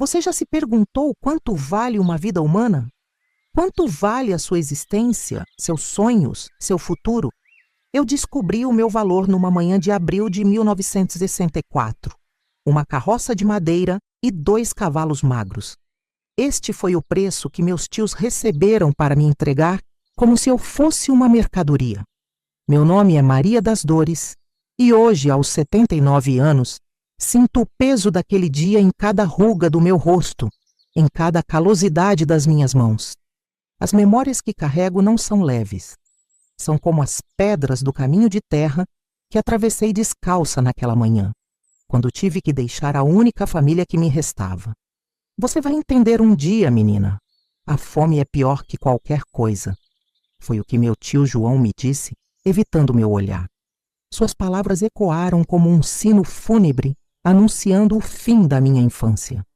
Você já se perguntou quanto vale uma vida humana? Quanto vale a sua existência, seus sonhos, seu futuro? Eu descobri o meu valor numa manhã de abril de 1964. Uma carroça de madeira e 2 cavalos magros. Este foi o preço que meus tios receberam para me entregar como se eu fosse uma mercadoria. Meu nome é Maria das Dores e hoje, aos 79 anos, sinto o peso daquele dia em cada ruga do meu rosto, em cada calosidade das minhas mãos. As memórias que carrego não são leves. São como as pedras do caminho de terra que atravessei descalça naquela manhã, quando tive que deixar a única família que me restava. Você vai entender um dia, menina. A fome é pior que qualquer coisa. Foi o que meu tio João me disse, evitando meu olhar. Suas palavras ecoaram como um sino fúnebre, anunciando o fim da minha infância.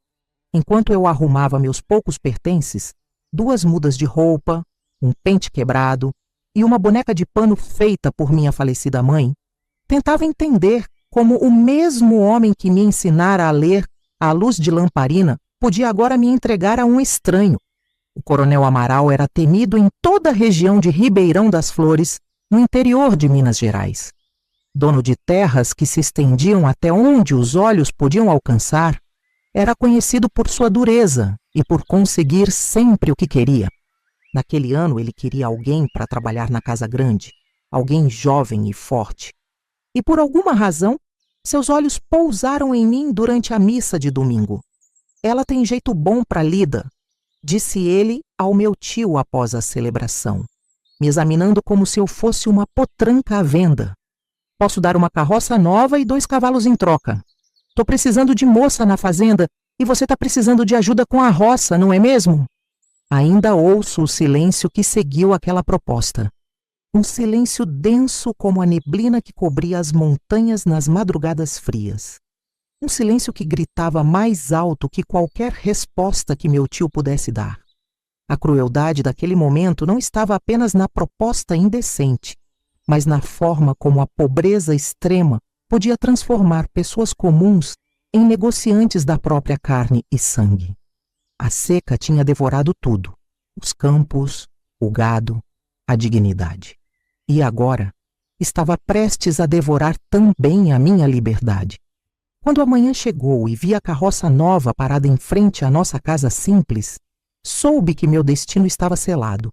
Enquanto eu arrumava meus poucos pertences, 2 mudas de roupa, um pente quebrado e uma boneca de pano feita por minha falecida mãe, tentava entender como o mesmo homem que me ensinara a ler à luz de lamparina podia agora me entregar a um estranho. O Coronel Amaral era temido em toda a região de Ribeirão das Flores, no interior de Minas Gerais. Dono de terras que se estendiam até onde os olhos podiam alcançar, era conhecido por sua dureza e por conseguir sempre o que queria. Naquele ano ele queria alguém para trabalhar na casa grande, alguém jovem e forte. E por alguma razão, seus olhos pousaram em mim durante a missa de domingo. Ela tem jeito bom para Lida, disse ele ao meu tio após a celebração, me examinando como se eu fosse uma potranca à venda. Posso dar uma carroça nova e 2 cavalos em troca. Tô precisando de moça na fazenda e você tá precisando de ajuda com a roça, não é mesmo? Ainda ouço o silêncio que seguiu aquela proposta. Um silêncio denso como a neblina que cobria as montanhas nas madrugadas frias. Um silêncio que gritava mais alto que qualquer resposta que meu tio pudesse dar. A crueldade daquele momento não estava apenas na proposta indecente, mas na forma como a pobreza extrema podia transformar pessoas comuns em negociantes da própria carne e sangue. A seca tinha devorado tudo, os campos, o gado, a dignidade. E agora estava prestes a devorar também a minha liberdade. Quando a manhã chegou e vi a carroça nova parada em frente à nossa casa simples, soube que meu destino estava selado.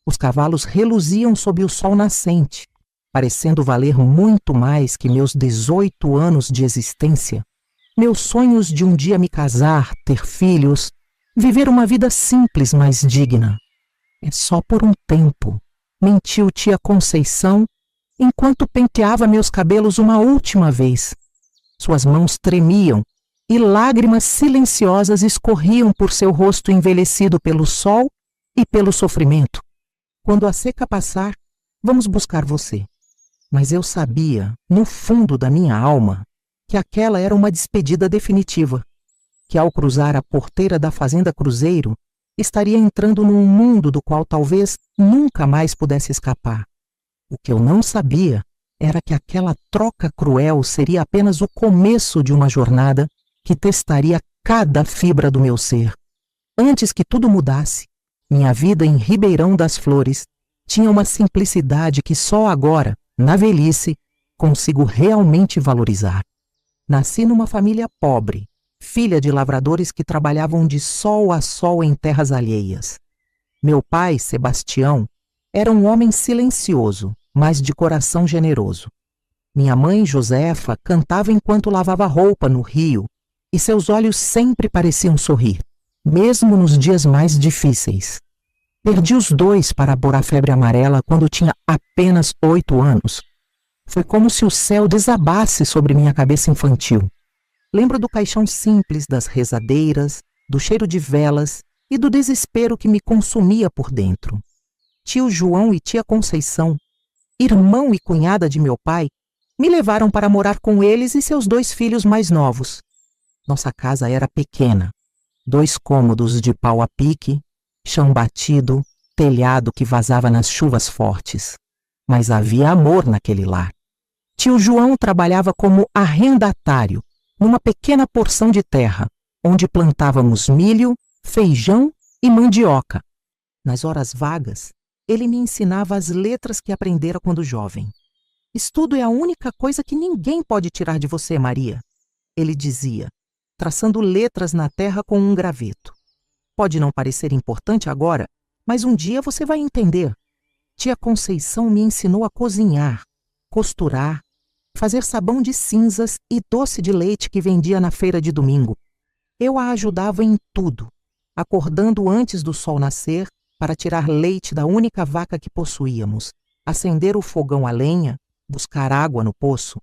Os cavalos reluziam sob o sol nascente, parecendo valer muito mais que meus 18 anos de existência, meus sonhos de um dia me casar, ter filhos, viver uma vida simples, mas digna. É só por um tempo, mentiu tia Conceição, enquanto penteava meus cabelos uma última vez. Suas mãos tremiam e lágrimas silenciosas escorriam por seu rosto envelhecido pelo sol e pelo sofrimento. Quando a seca passar, vamos buscar você. Mas eu sabia, no fundo da minha alma, que aquela era uma despedida definitiva, que ao cruzar a porteira da Fazenda Cruzeiro, estaria entrando num mundo do qual talvez nunca mais pudesse escapar. O que eu não sabia era que aquela troca cruel seria apenas o começo de uma jornada que testaria cada fibra do meu ser. Antes que tudo mudasse, minha vida em Ribeirão das Flores tinha uma simplicidade que só agora, na velhice, consigo realmente valorizar. Nasci numa família pobre, filha de lavradores que trabalhavam de sol a sol em terras alheias. Meu pai, Sebastião, era um homem silencioso, mas de coração generoso. Minha mãe, Josefa, cantava enquanto lavava roupa no rio, e seus olhos sempre pareciam sorrir, mesmo nos dias mais difíceis. Perdi os 2 para pôr a febre amarela quando tinha apenas 8 anos. Foi como se o céu desabasse sobre minha cabeça infantil. Lembro do caixão simples das rezadeiras, do cheiro de velas e do desespero que me consumia por dentro. Tio João e tia Conceição, irmão e cunhada de meu pai, me levaram para morar com eles e seus 2 filhos mais novos. Nossa casa era pequena, 2 cômodos de pau a pique, chão batido, telhado que vazava nas chuvas fortes. Mas havia amor naquele lar. Tio João trabalhava como arrendatário numa pequena porção de terra, onde plantávamos milho, feijão e mandioca. Nas horas vagas, ele me ensinava as letras que aprendera quando jovem. Estudo é a única coisa que ninguém pode tirar de você, Maria, ele dizia, traçando letras na terra com um graveto. Pode não parecer importante agora, mas um dia você vai entender. Tia Conceição me ensinou a cozinhar, costurar, fazer sabão de cinzas e doce de leite que vendia na feira de domingo. Eu a ajudava em tudo, acordando antes do sol nascer para tirar leite da única vaca que possuíamos, acender o fogão a lenha, buscar água no poço.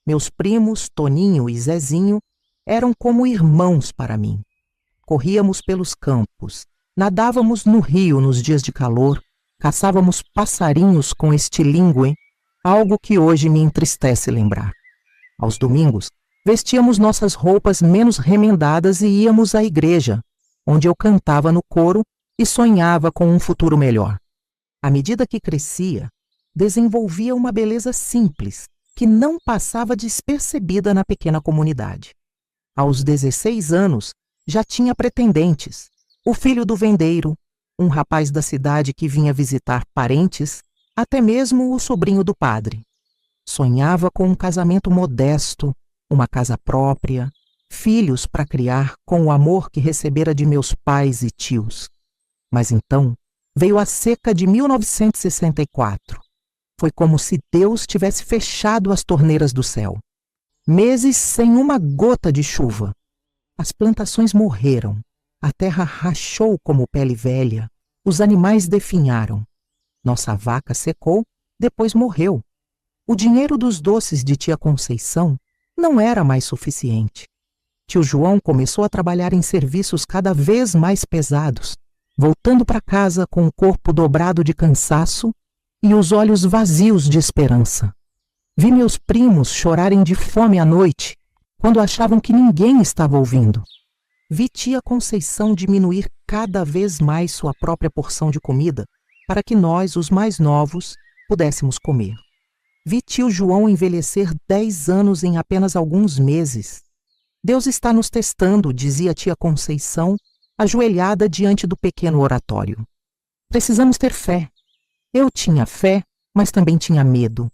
Meus primos, Toninho e Zezinho, eram como irmãos para mim. Corríamos pelos campos, nadávamos no rio nos dias de calor, caçávamos passarinhos com estilingue, algo que hoje me entristece lembrar. Aos domingos, vestíamos nossas roupas menos remendadas e íamos à igreja, onde eu cantava no coro e sonhava com um futuro melhor. À medida que crescia, desenvolvia uma beleza simples, que não passava despercebida na pequena comunidade. Aos 16 anos, já tinha pretendentes, o filho do vendeiro, um rapaz da cidade que vinha visitar parentes, até mesmo o sobrinho do padre. Sonhava com um casamento modesto, uma casa própria, filhos para criar com o amor que recebera de meus pais e tios. Mas então veio a seca de 1964. Foi como se Deus tivesse fechado as torneiras do céu. Meses sem uma gota de chuva. As plantações morreram, a terra rachou como pele velha, os animais definharam. Nossa vaca secou, depois morreu. O dinheiro dos doces de tia Conceição não era mais suficiente. Tio João começou a trabalhar em serviços cada vez mais pesados, voltando para casa com o corpo dobrado de cansaço e os olhos vazios de esperança. Vi meus primos chorarem de fome à noite, quando achavam que ninguém estava ouvindo. Vi tia Conceição diminuir cada vez mais sua própria porção de comida para que nós, os mais novos, pudéssemos comer. Vi tio João envelhecer 10 anos em apenas alguns meses. Deus está nos testando, dizia tia Conceição, ajoelhada diante do pequeno oratório. Precisamos ter fé. Eu tinha fé, mas também tinha medo.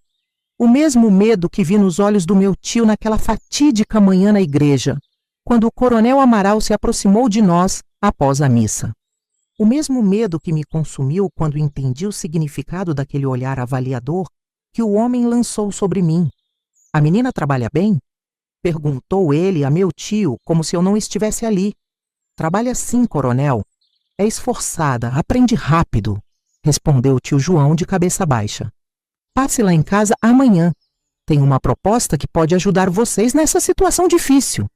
O mesmo medo que vi nos olhos do meu tio naquela fatídica manhã na igreja, quando o coronel Amaral se aproximou de nós após a missa. O mesmo medo que me consumiu quando entendi o significado daquele olhar avaliador que o homem lançou sobre mim. A menina trabalha bem? Perguntou ele a meu tio, como se eu não estivesse ali. Trabalha sim, coronel. É esforçada, aprende rápido, respondeu o tio João de cabeça baixa. Passe lá em casa amanhã. Tenho uma proposta que pode ajudar vocês nessa situação difícil.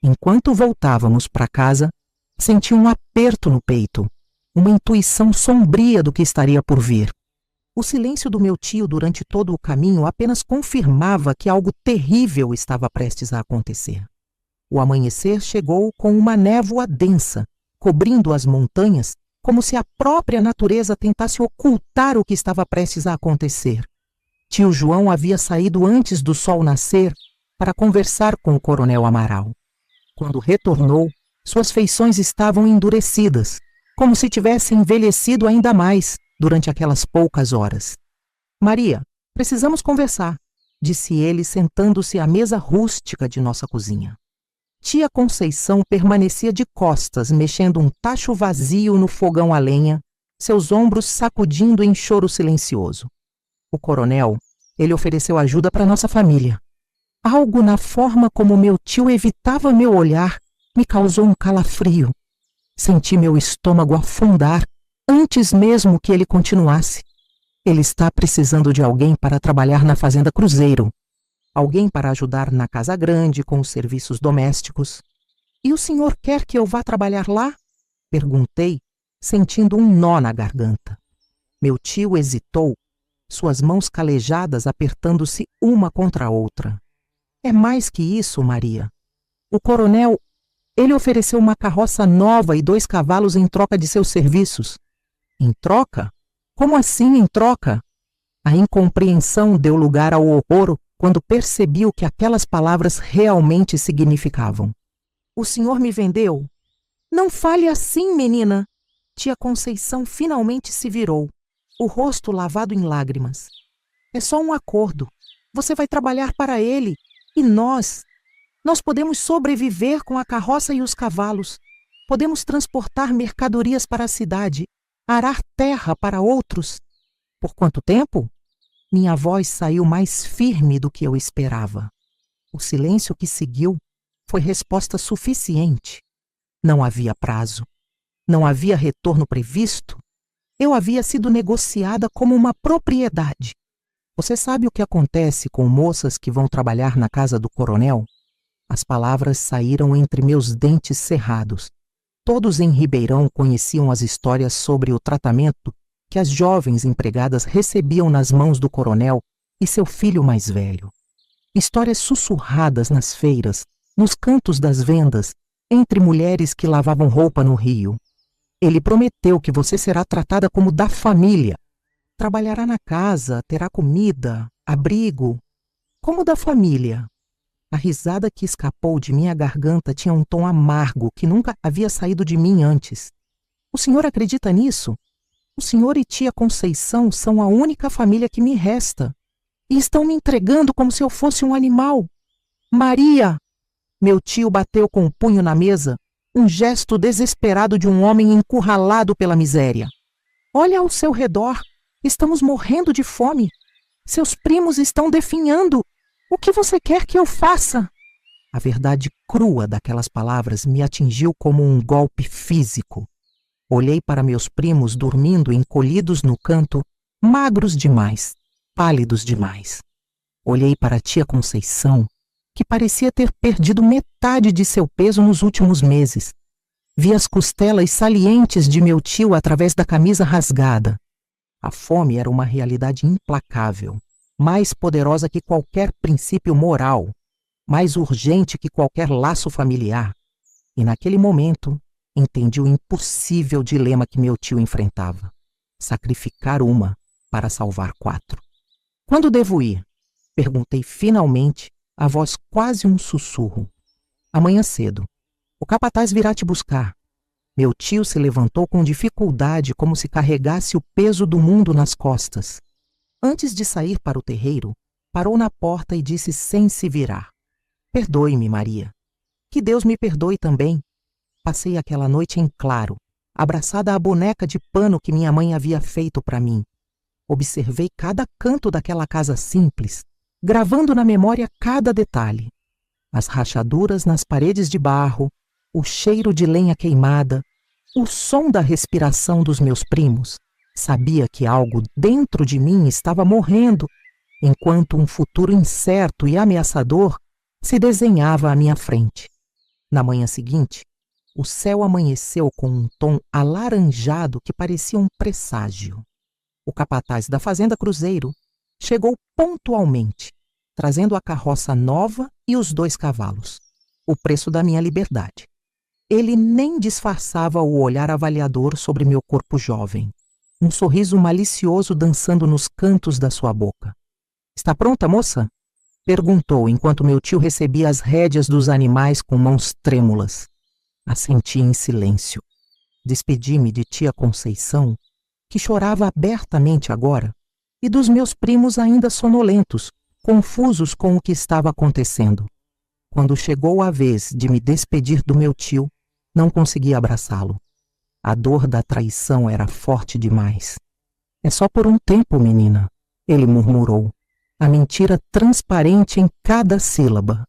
Enquanto voltávamos para casa, senti um aperto no peito, uma intuição sombria do que estaria por vir. O silêncio do meu tio durante todo o caminho apenas confirmava que algo terrível estava prestes a acontecer. O amanhecer chegou com uma névoa densa, cobrindo as montanhas, como se a própria natureza tentasse ocultar o que estava prestes a acontecer. Tio João havia saído antes do sol nascer para conversar com o coronel Amaral. Quando retornou, suas feições estavam endurecidas, como se tivesse envelhecido ainda mais durante aquelas poucas horas. Maria, precisamos conversar, disse ele sentando-se à mesa rústica de nossa cozinha. Tia Conceição permanecia de costas, mexendo um tacho vazio no fogão a lenha, seus ombros sacudindo em choro silencioso. O coronel, ele ofereceu ajuda para nossa família. Algo na forma como meu tio evitava meu olhar me causou um calafrio. Senti meu estômago afundar antes mesmo que ele continuasse. Ele está precisando de alguém para trabalhar na Fazenda Cruzeiro. Alguém para ajudar na casa grande com os serviços domésticos. E o senhor quer que eu vá trabalhar lá? Perguntei, sentindo um nó na garganta. Meu tio hesitou, suas mãos calejadas apertando-se uma contra a outra. É mais que isso, Maria. O coronel, ele ofereceu uma carroça nova e 2 cavalos em troca de seus serviços. Em troca? Como assim em troca? A incompreensão deu lugar ao horror quando percebi o que aquelas palavras realmente significavam. O senhor me vendeu? Não fale assim, menina. Tia Conceição finalmente se virou, o rosto lavado em lágrimas. É só um acordo. Você vai trabalhar para ele. E nós podemos sobreviver com a carroça e os cavalos. Podemos transportar mercadorias para a cidade, arar terra para outros. Por quanto tempo? Minha voz saiu mais firme do que eu esperava. O silêncio que seguiu foi resposta suficiente. Não havia prazo. Não havia retorno previsto. Eu havia sido negociada como uma propriedade. Você sabe o que acontece com moças que vão trabalhar na casa do coronel? As palavras saíram entre meus dentes cerrados. Todos em Ribeirão conheciam as histórias sobre o tratamento que as jovens empregadas recebiam nas mãos do coronel e seu filho mais velho. Histórias sussurradas nas feiras, nos cantos das vendas, entre mulheres que lavavam roupa no rio. Ele prometeu que você será tratada como da família. Trabalhará na casa, terá comida, abrigo, como da família. A risada que escapou de minha garganta tinha um tom amargo que nunca havia saído de mim antes. O senhor acredita nisso? O senhor e tia Conceição são a única família que me resta. E estão me entregando como se eu fosse um animal. Maria! Meu tio bateu com o punho na mesa, um gesto desesperado de um homem encurralado pela miséria. Olha ao seu redor. Estamos morrendo de fome. Seus primos estão definhando. O que você quer que eu faça? A verdade crua daquelas palavras me atingiu como um golpe físico. Olhei para meus primos dormindo encolhidos no canto, magros demais, pálidos demais. Olhei para a tia Conceição, que parecia ter perdido metade de seu peso nos últimos meses. Vi as costelas salientes de meu tio através da camisa rasgada. A fome era uma realidade implacável, mais poderosa que qualquer princípio moral, mais urgente que qualquer laço familiar. E naquele momento, entendi o impossível dilema que meu tio enfrentava: sacrificar uma para salvar 4. Quando devo ir? Perguntei finalmente, a voz quase um sussurro. Amanhã cedo. O capataz virá te buscar. Meu tio se levantou com dificuldade, como se carregasse o peso do mundo nas costas. Antes de sair para o terreiro, parou na porta e disse sem se virar: Perdoe-me, Maria. Que Deus me perdoe também. Passei aquela noite em claro, abraçada à boneca de pano que minha mãe havia feito para mim. Observei cada canto daquela casa simples, gravando na memória cada detalhe. As rachaduras nas paredes de barro, o cheiro de lenha queimada, o som da respiração dos meus primos. Sabia que algo dentro de mim estava morrendo, enquanto um futuro incerto e ameaçador se desenhava à minha frente. Na manhã seguinte, o céu amanheceu com um tom alaranjado que parecia um presságio. O capataz da fazenda Cruzeiro chegou pontualmente, trazendo a carroça nova e os 2 cavalos, o preço da minha liberdade. Ele nem disfarçava o olhar avaliador sobre meu corpo jovem, um sorriso malicioso dançando nos cantos da sua boca. Está pronta, moça? Perguntou enquanto meu tio recebia as rédeas dos animais com mãos trêmulas. Assenti em silêncio. Despedi-me de tia Conceição, que chorava abertamente agora, e dos meus primos ainda sonolentos, confusos com o que estava acontecendo. Quando chegou a vez de me despedir do meu tio, não consegui abraçá-lo. A dor da traição era forte demais. É só por um tempo, menina, ele murmurou, a mentira transparente em cada sílaba.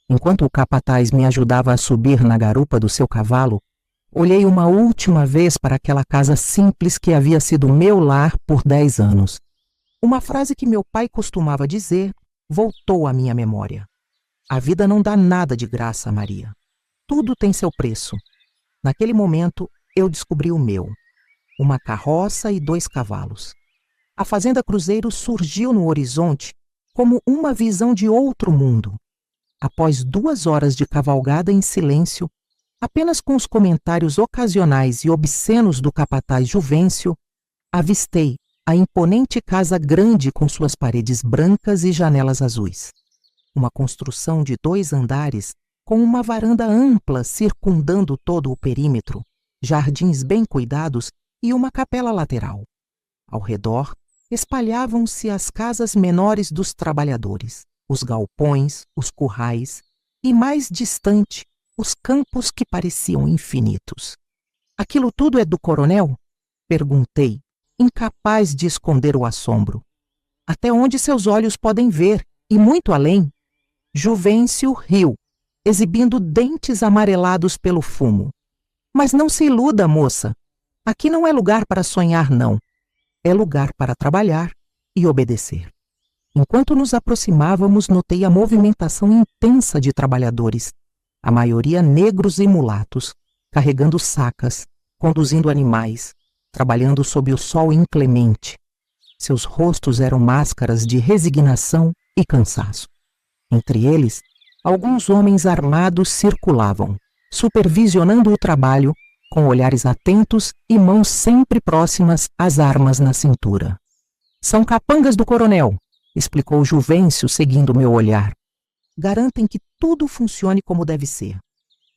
Enquanto o capataz me ajudava a subir na garupa do seu cavalo, olhei uma última vez para aquela casa simples que havia sido meu lar por 10 anos. Uma frase que meu pai costumava dizer voltou à minha memória. A vida não dá nada de graça, Maria. Tudo tem seu preço. Naquele momento, eu descobri o meu. Uma carroça e 2 cavalos. A fazenda Cruzeiro surgiu no horizonte como uma visão de outro mundo. Após 2 horas de cavalgada em silêncio, apenas com os comentários ocasionais e obscenos do capataz Juvencio, avistei a imponente casa grande com suas paredes brancas e janelas azuis. Uma construção de 2 andares com uma varanda ampla circundando todo o perímetro, jardins bem cuidados e uma capela lateral. Ao redor, espalhavam-se as casas menores dos trabalhadores, os galpões, os currais e, mais distante, os campos que pareciam infinitos. Aquilo tudo é do coronel? Perguntei, incapaz de esconder o assombro. Até onde seus olhos podem ver, e muito além. Juvencio riu, exibindo dentes amarelados pelo fumo. Mas não se iluda, moça. Aqui não é lugar para sonhar, não. É lugar para trabalhar e obedecer. Enquanto nos aproximávamos, notei a movimentação intensa de trabalhadores, a maioria negros e mulatos, carregando sacas, conduzindo animais, trabalhando sob o sol inclemente. Seus rostos eram máscaras de resignação e cansaço. Entre eles, alguns homens armados circulavam, supervisionando o trabalho, com olhares atentos e mãos sempre próximas às armas na cintura. São capangas do coronel, explicou Juvencio, seguindo meu olhar. Garantem que tudo funcione como deve ser,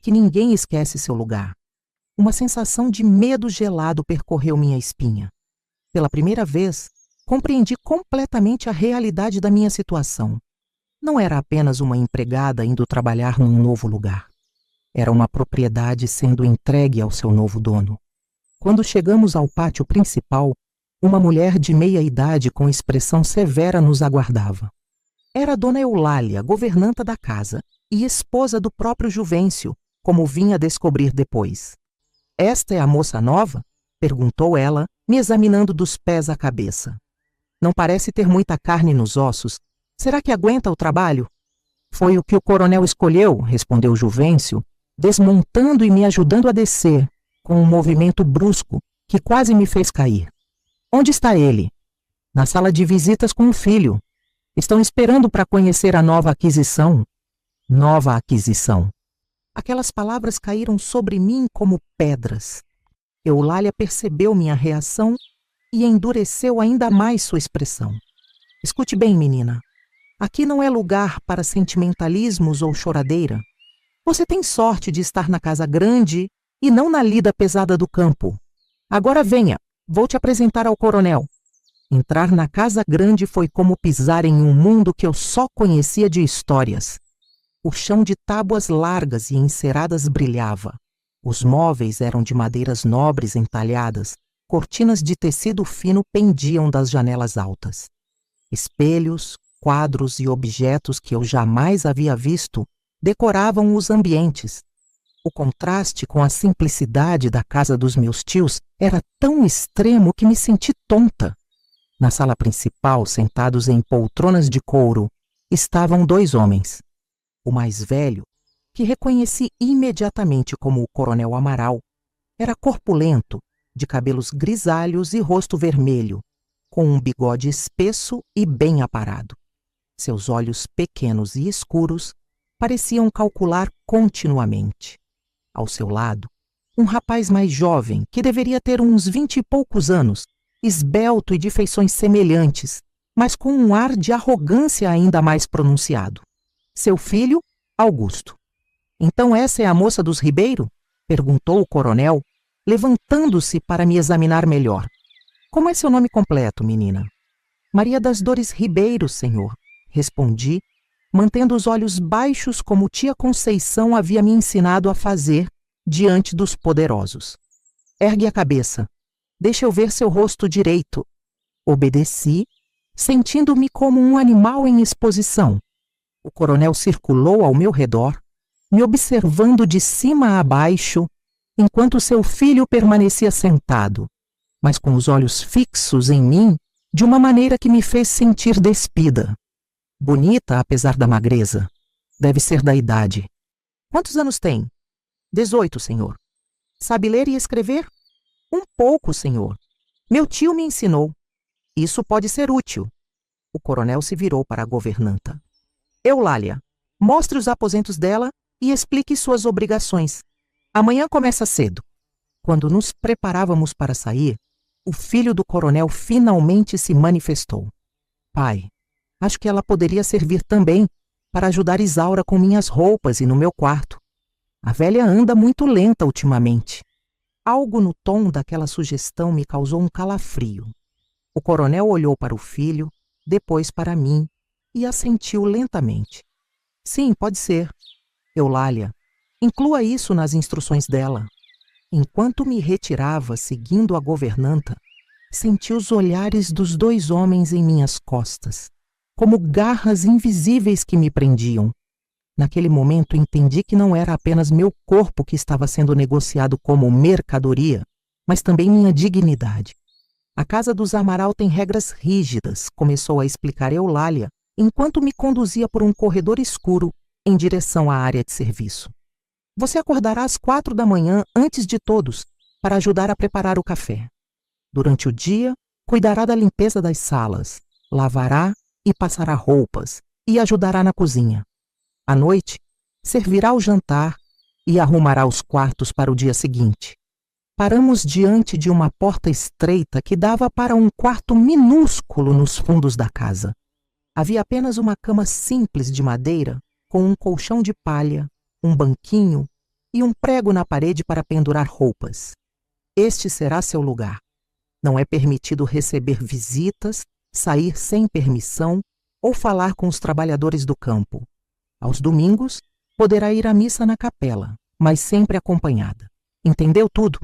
que ninguém esquece seu lugar. Uma sensação de medo gelado percorreu minha espinha. Pela primeira vez, compreendi completamente a realidade da minha situação. Não era apenas uma empregada indo trabalhar num novo lugar. Era uma propriedade sendo entregue ao seu novo dono. Quando chegamos ao pátio principal, uma mulher de meia idade com expressão severa nos aguardava. Era Dona Eulália, governanta da casa, e esposa do próprio Juvencio, como vinha descobrir depois. Esta é a moça nova? Perguntou ela, me examinando dos pés à cabeça. Não parece ter muita carne nos ossos. Será que aguenta o trabalho? Foi o que o coronel escolheu, respondeu Juvencio, desmontando e me ajudando a descer, com um movimento brusco que quase me fez cair. Onde está ele? Na sala de visitas com o filho. Estão esperando para conhecer a nova aquisição. Nova aquisição. Aquelas palavras caíram sobre mim como pedras. Eulália percebeu minha reação e endureceu ainda mais sua expressão. Escute bem, menina. Aqui não é lugar para sentimentalismos ou choradeira. Você tem sorte de estar na casa grande e não na lida pesada do campo. Agora venha, vou te apresentar ao coronel. Entrar na casa grande foi como pisar em um mundo que eu só conhecia de histórias. O chão de tábuas largas e enceradas brilhava. Os móveis eram de madeiras nobres entalhadas, cortinas de tecido fino pendiam das janelas altas. Espelhos, quadros e objetos que eu jamais havia visto decoravam os ambientes. O contraste com a simplicidade da casa dos meus tios era tão extremo que me senti tonta. Na sala principal, sentados em poltronas de couro, estavam 2 homens. O mais velho, que reconheci imediatamente como o coronel Amaral, era corpulento, de cabelos grisalhos e rosto vermelho, com um bigode espesso e bem aparado. Seus olhos pequenos e escuros pareciam calcular continuamente. Ao seu lado, um rapaz mais jovem, que deveria ter uns 20 e poucos anos, esbelto e de feições semelhantes, mas com um ar de arrogância ainda mais pronunciado. Seu filho, Augusto. Então essa é a moça dos Ribeiro? Perguntou o coronel, levantando-se para me examinar melhor. Como é seu nome completo, menina? Maria das Dores Ribeiro, senhor, respondi, mantendo os olhos baixos como tia Conceição havia me ensinado a fazer diante dos poderosos. Ergue a cabeça. Deixa eu ver seu rosto direito. Obedeci, sentindo-me como um animal em exposição. O coronel circulou ao meu redor, me observando de cima a baixo, enquanto seu filho permanecia sentado, mas com os olhos fixos em mim, de uma maneira que me fez sentir despida. Bonita, apesar da magreza. Deve ser da idade. Quantos anos tem? 18, senhor. Sabe ler e escrever? Um pouco, senhor. Meu tio me ensinou. Isso pode ser útil. O coronel se virou para a governanta. Eulália, mostre os aposentos dela e explique suas obrigações. Amanhã começa cedo. Quando nos preparávamos para sair, o filho do coronel finalmente se manifestou. Pai, acho que ela poderia servir também. para ajudar Isaura com minhas roupas e no meu quarto. A velha anda muito lenta ultimamente. Algo no tom daquela sugestão me causou um calafrio. O coronel olhou para o filho, depois para mim, e assentiu lentamente. Sim, pode ser. Eulália, inclua isso nas instruções dela. Enquanto me retirava, seguindo a governanta, senti os olhares dos dois homens em minhas costas, como garras invisíveis que me prendiam. Naquele momento entendi que não era apenas meu corpo que estava sendo negociado como mercadoria, mas também minha dignidade. A casa dos Amaral tem regras rígidas, começou a explicar Eulália, enquanto me conduzia por um corredor escuro em direção à área de serviço. Você acordará às 4 da manhã antes de todos, para ajudar a preparar o café. Durante o dia, cuidará da limpeza das salas, lavará e passará roupas e ajudará na cozinha. À noite, servirá o jantar e arrumará os quartos para o dia seguinte. Paramos diante de uma porta estreita que dava para um quarto minúsculo nos fundos da casa. Havia apenas uma cama simples de madeira, com um colchão de palha, um banquinho e um prego na parede para pendurar roupas. Este será seu lugar. Não é permitido receber visitas, sair sem permissão ou falar com os trabalhadores do campo. Aos domingos, poderá ir à missa na capela, mas sempre acompanhada. Entendeu tudo?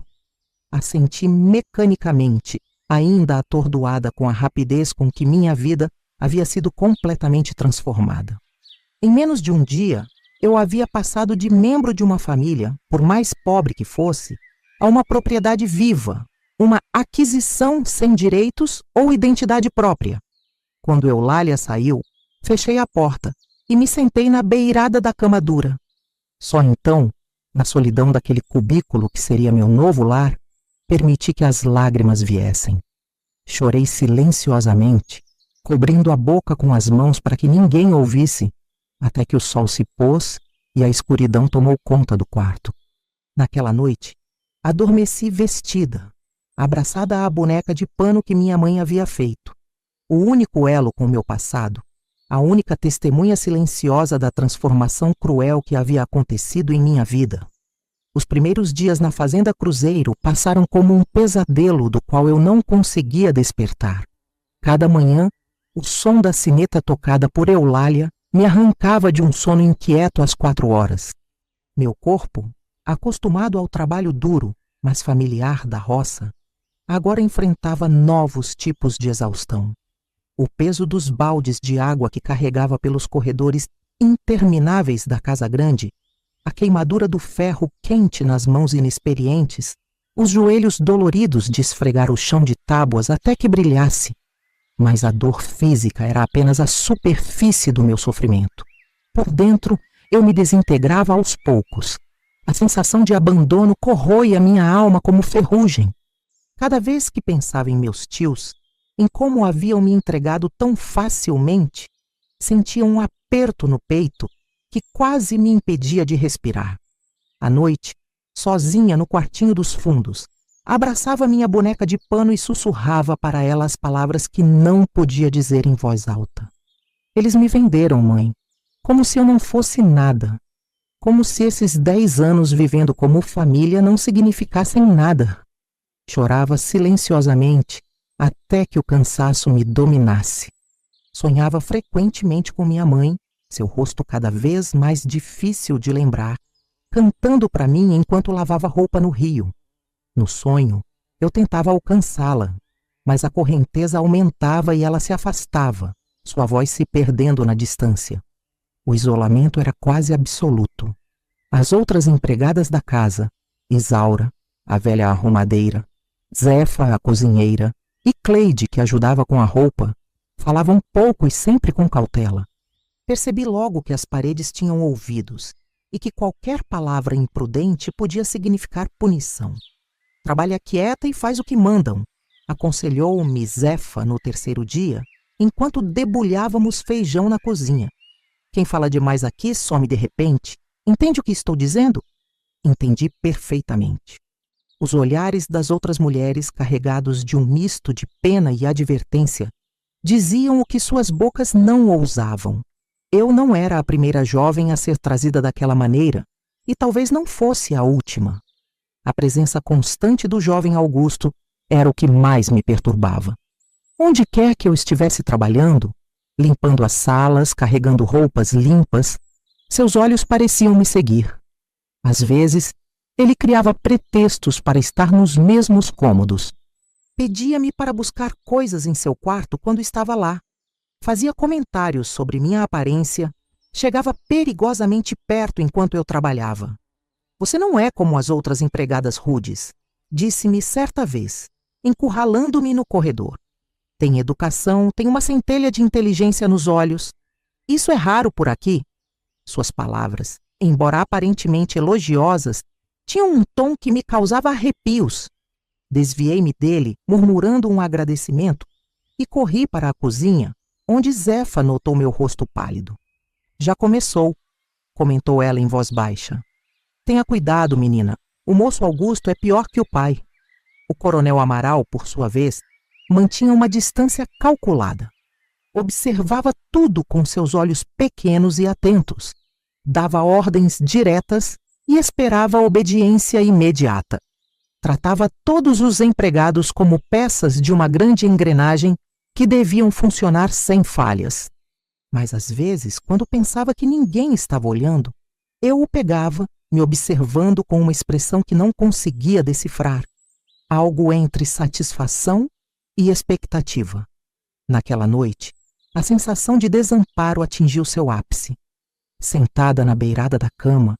Assenti mecanicamente, ainda atordoada com a rapidez com que minha vida havia sido completamente transformada. Em menos de um dia, eu havia passado de membro de uma família, por mais pobre que fosse, a uma propriedade viva, uma aquisição sem direitos ou identidade própria. Quando Eulália saiu, fechei a porta e me sentei na beirada da cama dura. Só então, na solidão daquele cubículo que seria meu novo lar, permiti que as lágrimas viessem. Chorei silenciosamente, cobrindo a boca com as mãos para que ninguém ouvisse, até que o sol se pôs e a escuridão tomou conta do quarto. Naquela noite, adormeci vestida, abraçada à boneca de pano que minha mãe havia feito. O único elo com meu passado, a única testemunha silenciosa da transformação cruel que havia acontecido em minha vida. Os primeiros dias na Fazenda Cruzeiro passaram como um pesadelo do qual eu não conseguia despertar. Cada manhã, o som da sineta tocada por Eulália me arrancava de um sono inquieto às 4 horas. Meu corpo, acostumado ao trabalho duro, mas familiar da roça, agora enfrentava novos tipos de exaustão. O peso dos baldes de água que carregava pelos corredores intermináveis da casa grande, a queimadura do ferro quente nas mãos inexperientes, os joelhos doloridos de esfregar o chão de tábuas até que brilhasse. Mas a dor física era apenas a superfície do meu sofrimento. Por dentro, eu me desintegrava aos poucos. A sensação de abandono corroía minha alma como ferrugem. Cada vez que pensava em meus tios, em como haviam me entregado tão facilmente, sentia um aperto no peito que quase me impedia de respirar. À noite, sozinha no quartinho dos fundos, abraçava minha boneca de pano e sussurrava para ela as palavras que não podia dizer em voz alta. Eles me venderam, mãe, como se eu não fosse nada, como se esses 10 anos vivendo como família não significassem nada. Chorava silenciosamente até que o cansaço me dominasse. Sonhava frequentemente com minha mãe, seu rosto cada vez mais difícil de lembrar, cantando para mim enquanto lavava roupa no rio. No sonho, eu tentava alcançá-la, mas a correnteza aumentava e ela se afastava, sua voz se perdendo na distância. O isolamento era quase absoluto. As outras empregadas da casa, Isaura, a velha arrumadeira, Zefa, a cozinheira, e Cleide, que ajudava com a roupa, falavam pouco e sempre com cautela. Percebi logo que as paredes tinham ouvidos e que qualquer palavra imprudente podia significar punição. Trabalha quieta e faz o que mandam, aconselhou-me Zefa no 3º dia, enquanto debulhávamos feijão na cozinha. Quem fala demais aqui some de repente. Entende o que estou dizendo? Entendi perfeitamente. Os olhares das outras mulheres, carregados de um misto de pena e advertência, diziam o que suas bocas não ousavam. Eu não era a primeira jovem a ser trazida daquela maneira e talvez não fosse a última. A presença constante do jovem Augusto era o que mais me perturbava. Onde quer que eu estivesse trabalhando, limpando as salas, carregando roupas limpas, seus olhos pareciam me seguir. Às vezes, ele criava pretextos para estar nos mesmos cômodos. Pedia-me para buscar coisas em seu quarto quando estava lá. Fazia comentários sobre minha aparência, chegava perigosamente perto enquanto eu trabalhava. Você não é como as outras empregadas rudes, disse-me certa vez, encurralando-me no corredor. Tem educação, tem uma centelha de inteligência nos olhos. Isso é raro por aqui. Suas palavras, embora aparentemente elogiosas, tinham um tom que me causava arrepios. Desviei-me dele, murmurando um agradecimento, e corri para a cozinha, onde Zefa notou meu rosto pálido. Já começou, comentou ela em voz baixa. Tenha cuidado, menina. O moço Augusto é pior que o pai. O coronel Amaral, por sua vez, mantinha uma distância calculada. Observava tudo com seus olhos pequenos e atentos. Dava ordens diretas e esperava a obediência imediata. Tratava todos os empregados como peças de uma grande engrenagem que deviam funcionar sem falhas. Mas às vezes, quando pensava que ninguém estava olhando, eu o pegava, me observando com uma expressão que não conseguia decifrar. Algo entre satisfação e expectativa. Naquela noite, a sensação de desamparo atingiu seu ápice. Sentada na beirada da cama,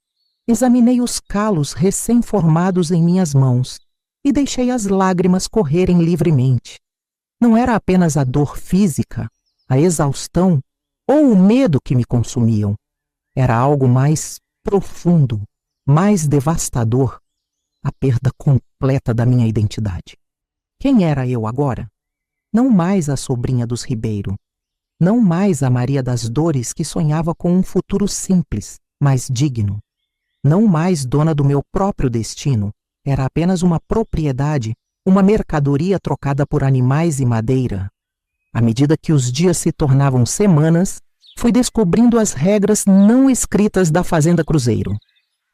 examinei os calos recém-formados em minhas mãos e deixei as lágrimas correrem livremente. Não era apenas a dor física, a exaustão ou o medo que me consumiam. Era algo mais profundo, mais devastador, a perda completa da minha identidade. Quem era eu agora? Não mais a sobrinha dos Ribeiro. Não mais a Maria das Dores que sonhava com um futuro simples, mas digno. Não mais dona do meu próprio destino. Era apenas uma propriedade, uma mercadoria trocada por animais e madeira. À medida que os dias se tornavam semanas, fui descobrindo as regras não escritas da Fazenda Cruzeiro.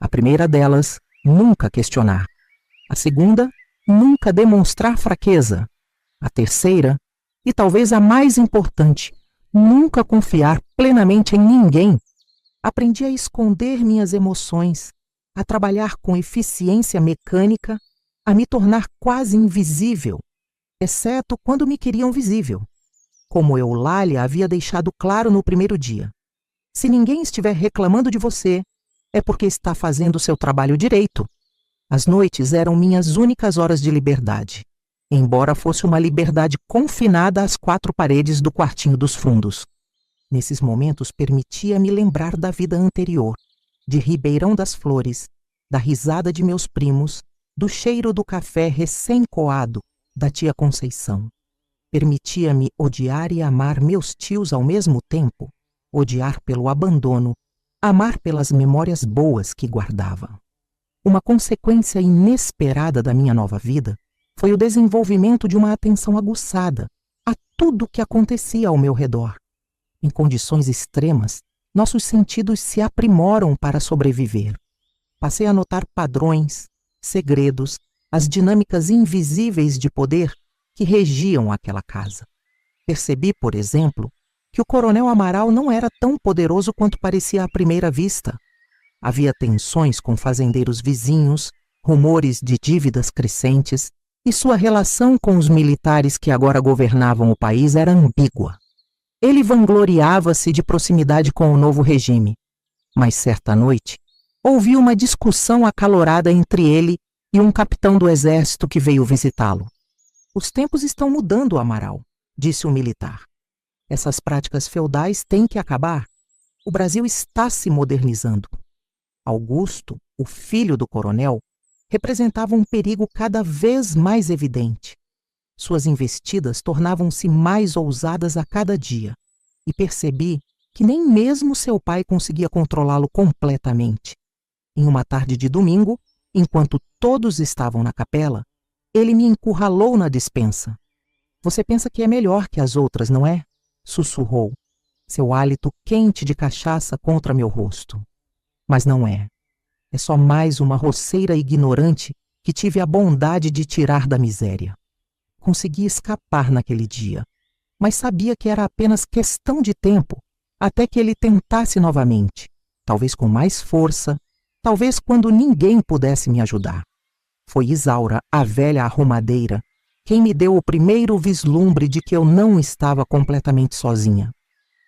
A primeira delas, nunca questionar. A segunda, nunca demonstrar fraqueza. A terceira, e talvez a mais importante, nunca confiar plenamente em ninguém. Aprendi a esconder minhas emoções, a trabalhar com eficiência mecânica, a me tornar quase invisível, exceto quando me queriam visível. Como Eulália havia deixado claro no primeiro dia. Se ninguém estiver reclamando de você, é porque está fazendo seu trabalho direito. As noites eram minhas únicas horas de liberdade, embora fosse uma liberdade confinada às 4 paredes do quartinho dos fundos. Nesses momentos permitia-me lembrar da vida anterior, de Ribeirão das Flores, da risada de meus primos, do cheiro do café recém-coado da tia Conceição. Permitia-me odiar e amar meus tios ao mesmo tempo, odiar pelo abandono, amar pelas memórias boas que guardava. Uma consequência inesperada da minha nova vida foi o desenvolvimento de uma atenção aguçada a tudo o que acontecia ao meu redor. Em condições extremas, nossos sentidos se aprimoram para sobreviver. Passei a notar padrões, segredos, as dinâmicas invisíveis de poder que regiam aquela casa. Percebi, por exemplo, que o coronel Amaral não era tão poderoso quanto parecia à primeira vista. Havia tensões com fazendeiros vizinhos, rumores de dívidas crescentes, e sua relação com os militares que agora governavam o país era ambígua. Ele vangloriava-se de proximidade com o novo regime, mas certa noite ouvi uma discussão acalorada entre ele e um capitão do exército que veio visitá-lo. Os tempos estão mudando, Amaral, disse o militar. Essas práticas feudais têm que acabar. O Brasil está se modernizando. Augusto, o filho do coronel, representava um perigo cada vez mais evidente. Suas investidas tornavam-se mais ousadas a cada dia, e percebi que nem mesmo seu pai conseguia controlá-lo completamente. Em uma tarde de domingo, enquanto todos estavam na capela, ele me encurralou na despensa. Você pensa que é melhor que as outras, não é? Sussurrou. seu hálito quente de cachaça contra meu rosto. Mas não é. É só mais uma roceira ignorante que tive a bondade de tirar da miséria. Consegui escapar naquele dia, mas sabia que era apenas questão de tempo até que ele tentasse novamente, talvez com mais força, talvez quando ninguém pudesse me ajudar. Foi Isaura, a velha arrumadeira, quem me deu o primeiro vislumbre de que eu não estava completamente sozinha.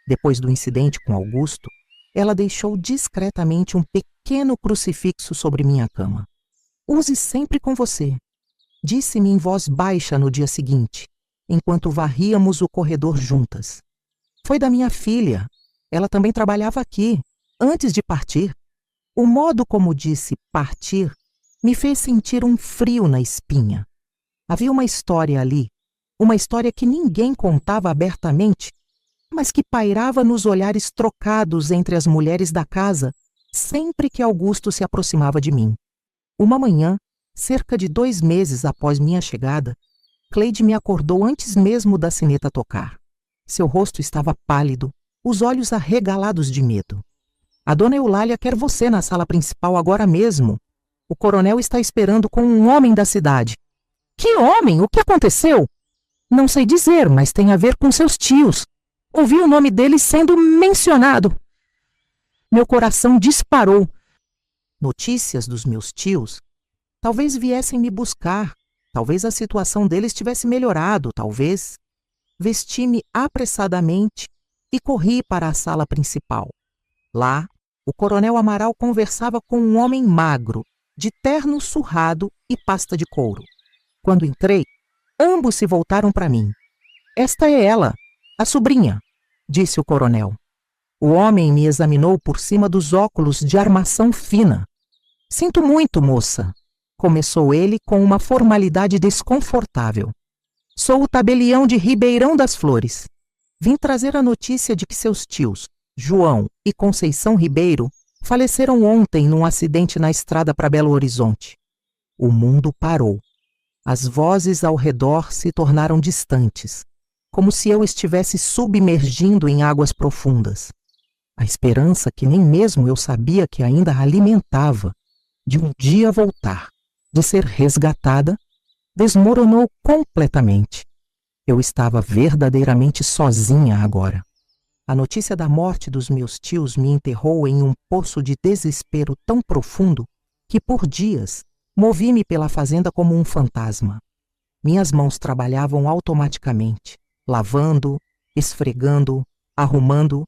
Depois do incidente com Augusto, ela deixou discretamente um pequeno crucifixo sobre minha cama. "Use sempre com você", disse-me em voz baixa no dia seguinte, enquanto varríamos o corredor juntas. "Foi da minha filha. Ela também trabalhava aqui, antes de partir." O modo como disse partir me fez sentir um frio na espinha. Havia uma história ali, uma história que ninguém contava abertamente, mas que pairava nos olhares trocados entre as mulheres da casa sempre que Augusto se aproximava de mim. Uma manhã, cerca de 2 meses após minha chegada, Cleide me acordou antes mesmo da sineta tocar. Seu rosto estava pálido, os olhos arregalados de medo. "A dona Eulália quer você na sala principal agora mesmo. O coronel está esperando com um homem da cidade." "Que homem? O que aconteceu?" "Não sei dizer, mas tem a ver com seus tios. Ouvi o nome deles sendo mencionado." Meu coração disparou. Notícias dos meus tios? Talvez viessem me buscar. Talvez a situação deles tivesse melhorado, talvez. Vesti-me apressadamente e corri para a sala principal. Lá, o coronel Amaral conversava com um homem magro, de terno surrado e pasta de couro. Quando entrei, ambos se voltaram para mim. "Esta é ela, a sobrinha", disse o coronel. O homem me examinou por cima dos óculos de armação fina. "Sinto muito, moça", começou ele com uma formalidade desconfortável. "Sou o tabelião de Ribeirão das Flores. Vim trazer a notícia de que seus tios, João e Conceição Ribeiro, faleceram ontem num acidente na estrada para Belo Horizonte." O mundo parou. As vozes ao redor se tornaram distantes, como se eu estivesse submergindo em águas profundas. A esperança que nem mesmo eu sabia que ainda alimentava, de um dia voltar, de ser resgatada, desmoronou completamente. Eu estava verdadeiramente sozinha agora. A notícia da morte dos meus tios me enterrou em um poço de desespero tão profundo que, por dias, movi-me pela fazenda como um fantasma. Minhas mãos trabalhavam automaticamente, lavando, esfregando, arrumando,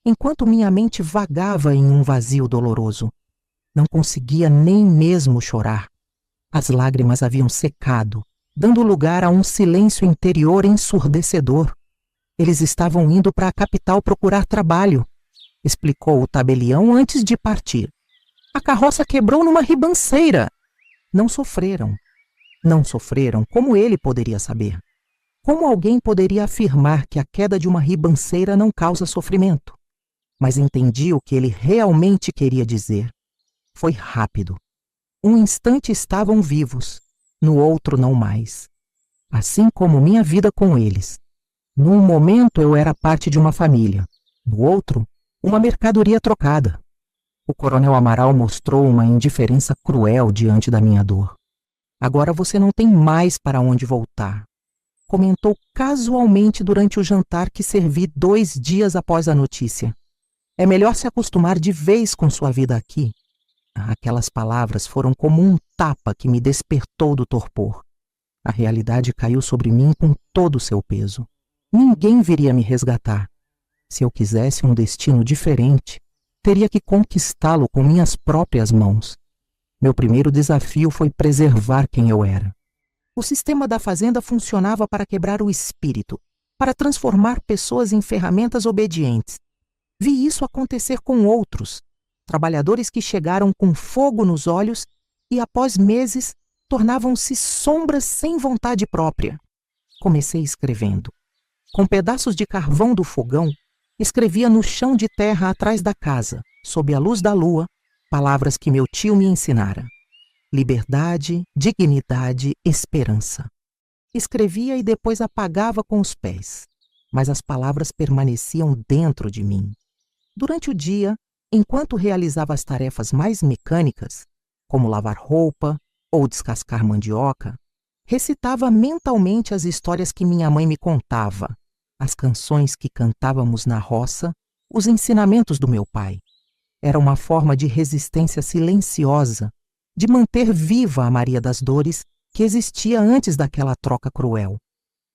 enquanto minha mente vagava em um vazio doloroso. Não conseguia nem mesmo chorar. As lágrimas haviam secado, dando lugar a um silêncio interior ensurdecedor. "Eles estavam indo para a capital procurar trabalho", explicou o tabelião antes de partir. "A carroça quebrou numa ribanceira." Não sofreram. Não sofreram, como ele poderia saber? Como alguém poderia afirmar que a queda de uma ribanceira não causa sofrimento? Mas entendi o que ele realmente queria dizer. Foi rápido. Um instante estavam vivos, no outro não mais. Assim como minha vida com eles. Num momento eu era parte de uma família, no outro, uma mercadoria trocada. O coronel Amaral mostrou uma indiferença cruel diante da minha dor. "Agora você não tem mais para onde voltar", comentou casualmente durante o jantar que servi 2 dias após a notícia. "É melhor se acostumar de vez com sua vida aqui." Aquelas palavras foram como um tapa que me despertou do torpor. A realidade caiu sobre mim com todo o seu peso. Ninguém viria me resgatar. Se eu quisesse um destino diferente, teria que conquistá-lo com minhas próprias mãos. Meu primeiro desafio foi preservar quem eu era. O sistema da fazenda funcionava para quebrar o espírito, para transformar pessoas em ferramentas obedientes. Vi isso acontecer com outros, trabalhadores que chegaram com fogo nos olhos e, após meses, tornavam-se sombras sem vontade própria. Comecei escrevendo. Com pedaços de carvão do fogão, escrevia no chão de terra atrás da casa, sob a luz da lua, palavras que meu tio me ensinara. Liberdade, dignidade, esperança. Escrevia e depois apagava com os pés. mas as palavras permaneciam dentro de mim. Durante o dia, enquanto realizava as tarefas mais mecânicas, como lavar roupa ou descascar mandioca, recitava mentalmente as histórias que minha mãe me contava, as canções que cantávamos na roça, os ensinamentos do meu pai. Era uma forma de resistência silenciosa, de manter viva a Maria das Dores que existia antes daquela troca cruel.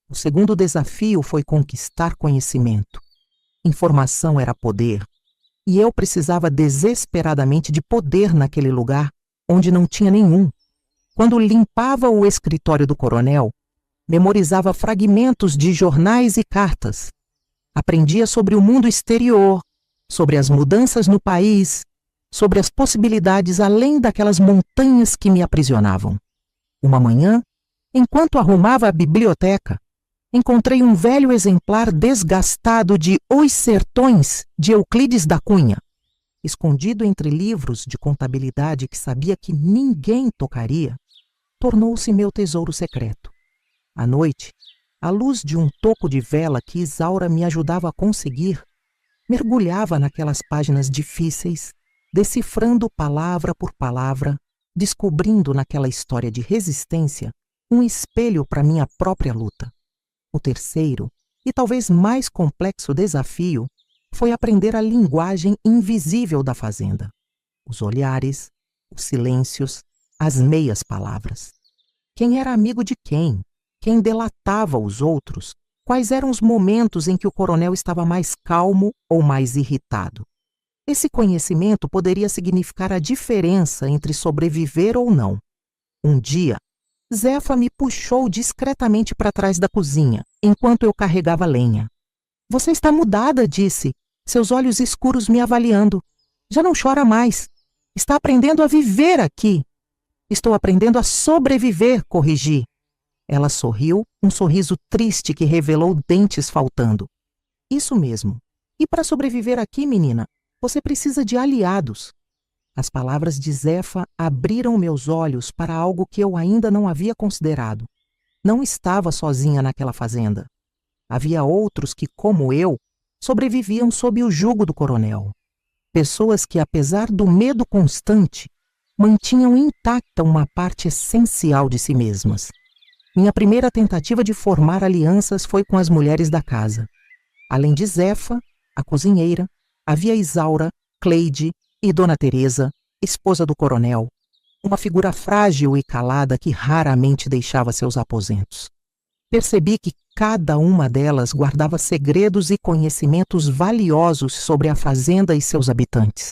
O segundo desafio foi conquistar conhecimento. Informação era poder, e eu precisava desesperadamente de poder naquele lugar onde não tinha nenhum. Quando limpava o escritório do coronel, memorizava fragmentos de jornais e cartas. Aprendia sobre o mundo exterior, sobre as mudanças no país, sobre as possibilidades além daquelas montanhas que me aprisionavam. Uma manhã, enquanto arrumava a biblioteca, encontrei um velho exemplar desgastado de Os Sertões, de Euclides da Cunha. Escondido entre livros de contabilidade que sabia que ninguém tocaria, tornou-se meu tesouro secreto. À noite, à luz de um toco de vela que Isaura me ajudava a conseguir, mergulhava naquelas páginas difíceis, decifrando palavra por palavra, descobrindo naquela história de resistência um espelho para minha própria luta. O terceiro, e talvez mais complexo desafio, foi aprender a linguagem invisível da fazenda. Os olhares, os silêncios, as meias palavras. Quem era amigo de quem? Quem delatava os outros? Quais eram os momentos em que o coronel estava mais calmo ou mais irritado? Esse conhecimento poderia significar a diferença entre sobreviver ou não. Um dia, Zefa me puxou discretamente para trás da cozinha, enquanto eu carregava lenha. Você está mudada, disse, seus olhos escuros me avaliando. Já não chora mais. Está aprendendo a viver aqui. Estou aprendendo a sobreviver, corrigi. Ela sorriu, um sorriso triste que revelou dentes faltando. Isso mesmo. E para sobreviver aqui, menina, você precisa de aliados. As palavras de Zefa abriram meus olhos para algo que eu ainda não havia considerado. Não estava sozinha naquela fazenda. Havia outros que, como eu, sobreviviam sob o jugo do coronel. Pessoas que, apesar do medo constante, mantinham intacta uma parte essencial de si mesmas. Minha primeira tentativa de formar alianças foi com as mulheres da casa. Além de Zefa, a cozinheira, havia Isaura, Cleide e Dona Teresa, esposa do coronel, uma figura frágil e calada que raramente deixava seus aposentos. Percebi que cada uma delas guardava segredos e conhecimentos valiosos sobre a fazenda e seus habitantes.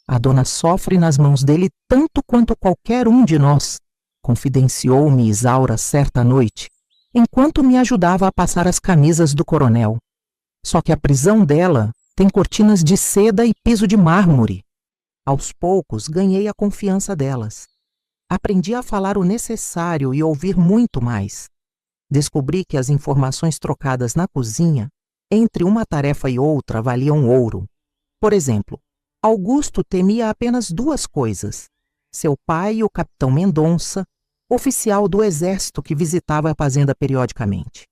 A dona sofre nas mãos dele tanto quanto qualquer um de nós, confidenciou-me Isaura certa noite, enquanto me ajudava a passar as camisas do coronel. Só que a prisão dela tem cortinas de seda e piso de mármore. Aos poucos, ganhei a confiança delas. Aprendi a falar o necessário e ouvir muito mais. Descobri que as informações trocadas na cozinha, entre uma tarefa e outra, valiam ouro. Por exemplo, Augusto temia apenas duas coisas: seu pai e o capitão Mendonça, oficial do exército que visitava a fazenda periodicamente.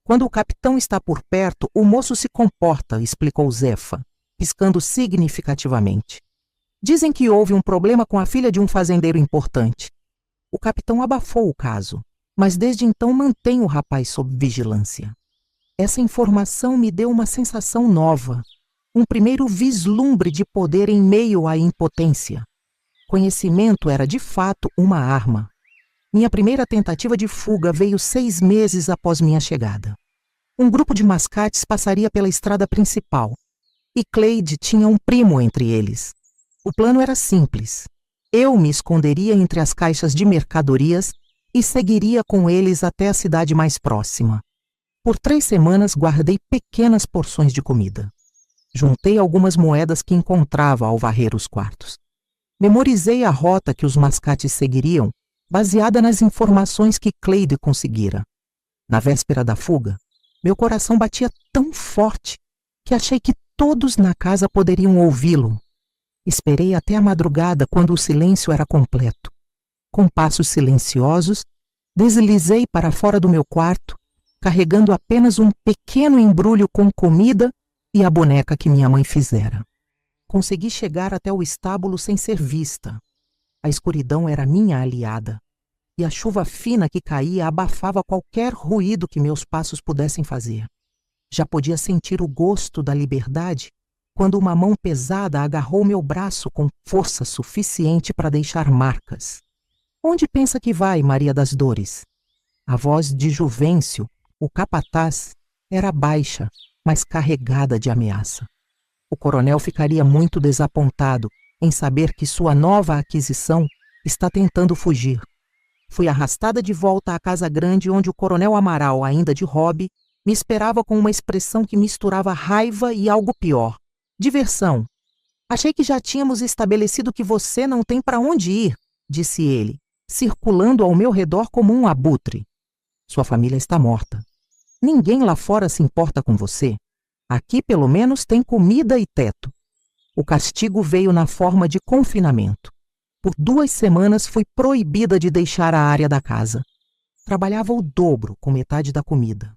Quando o capitão está por perto, o moço se comporta, explicou Zefa, piscando significativamente. Dizem que houve um problema com a filha de um fazendeiro importante. O capitão abafou o caso, mas desde então mantém o rapaz sob vigilância. Essa informação me deu uma sensação nova, um primeiro vislumbre de poder em meio à impotência. Conhecimento era de fato uma arma. Minha primeira tentativa de fuga veio 6 meses após minha chegada. Um grupo de mascates passaria pela estrada principal, e Cleide tinha um primo entre eles. O plano era simples. Eu me esconderia entre as caixas de mercadorias e seguiria com eles até a cidade mais próxima. Por 3 semanas guardei pequenas porções de comida. Juntei algumas moedas que encontrava ao varrer os quartos. Memorizei a rota que os mascates seguiriam, baseada nas informações que Cleide conseguira. Na véspera da fuga, meu coração batia tão forte que achei que todos na casa poderiam ouvi-lo. Esperei até a madrugada, quando o silêncio era completo. Com passos silenciosos, deslizei para fora do meu quarto carregando apenas um pequeno embrulho com comida e a boneca que minha mãe fizera. Consegui chegar até o estábulo sem ser vista. A escuridão era minha aliada, e a chuva fina que caía abafava qualquer ruído que meus passos pudessem fazer. Já podia sentir o gosto da liberdade quando uma mão pesada agarrou meu braço com força suficiente para deixar marcas. Onde pensa que vai, Maria das Dores? A voz de Juvencio, o capataz, era baixa, mas carregada de ameaça. O coronel ficaria muito desapontado em saber que sua nova aquisição está tentando fugir. Fui arrastada de volta à casa grande onde o coronel Amaral, ainda de hobby, me esperava com uma expressão que misturava raiva e algo pior. Diversão. Achei que já tínhamos estabelecido que você não tem para onde ir, disse ele, circulando ao meu redor como um abutre. Sua família está morta. Ninguém lá fora se importa com você. Aqui, pelo menos, tem comida e teto. O castigo veio na forma de confinamento. Por 2 semanas fui proibida de deixar a área da casa. Trabalhava o dobro com metade da comida.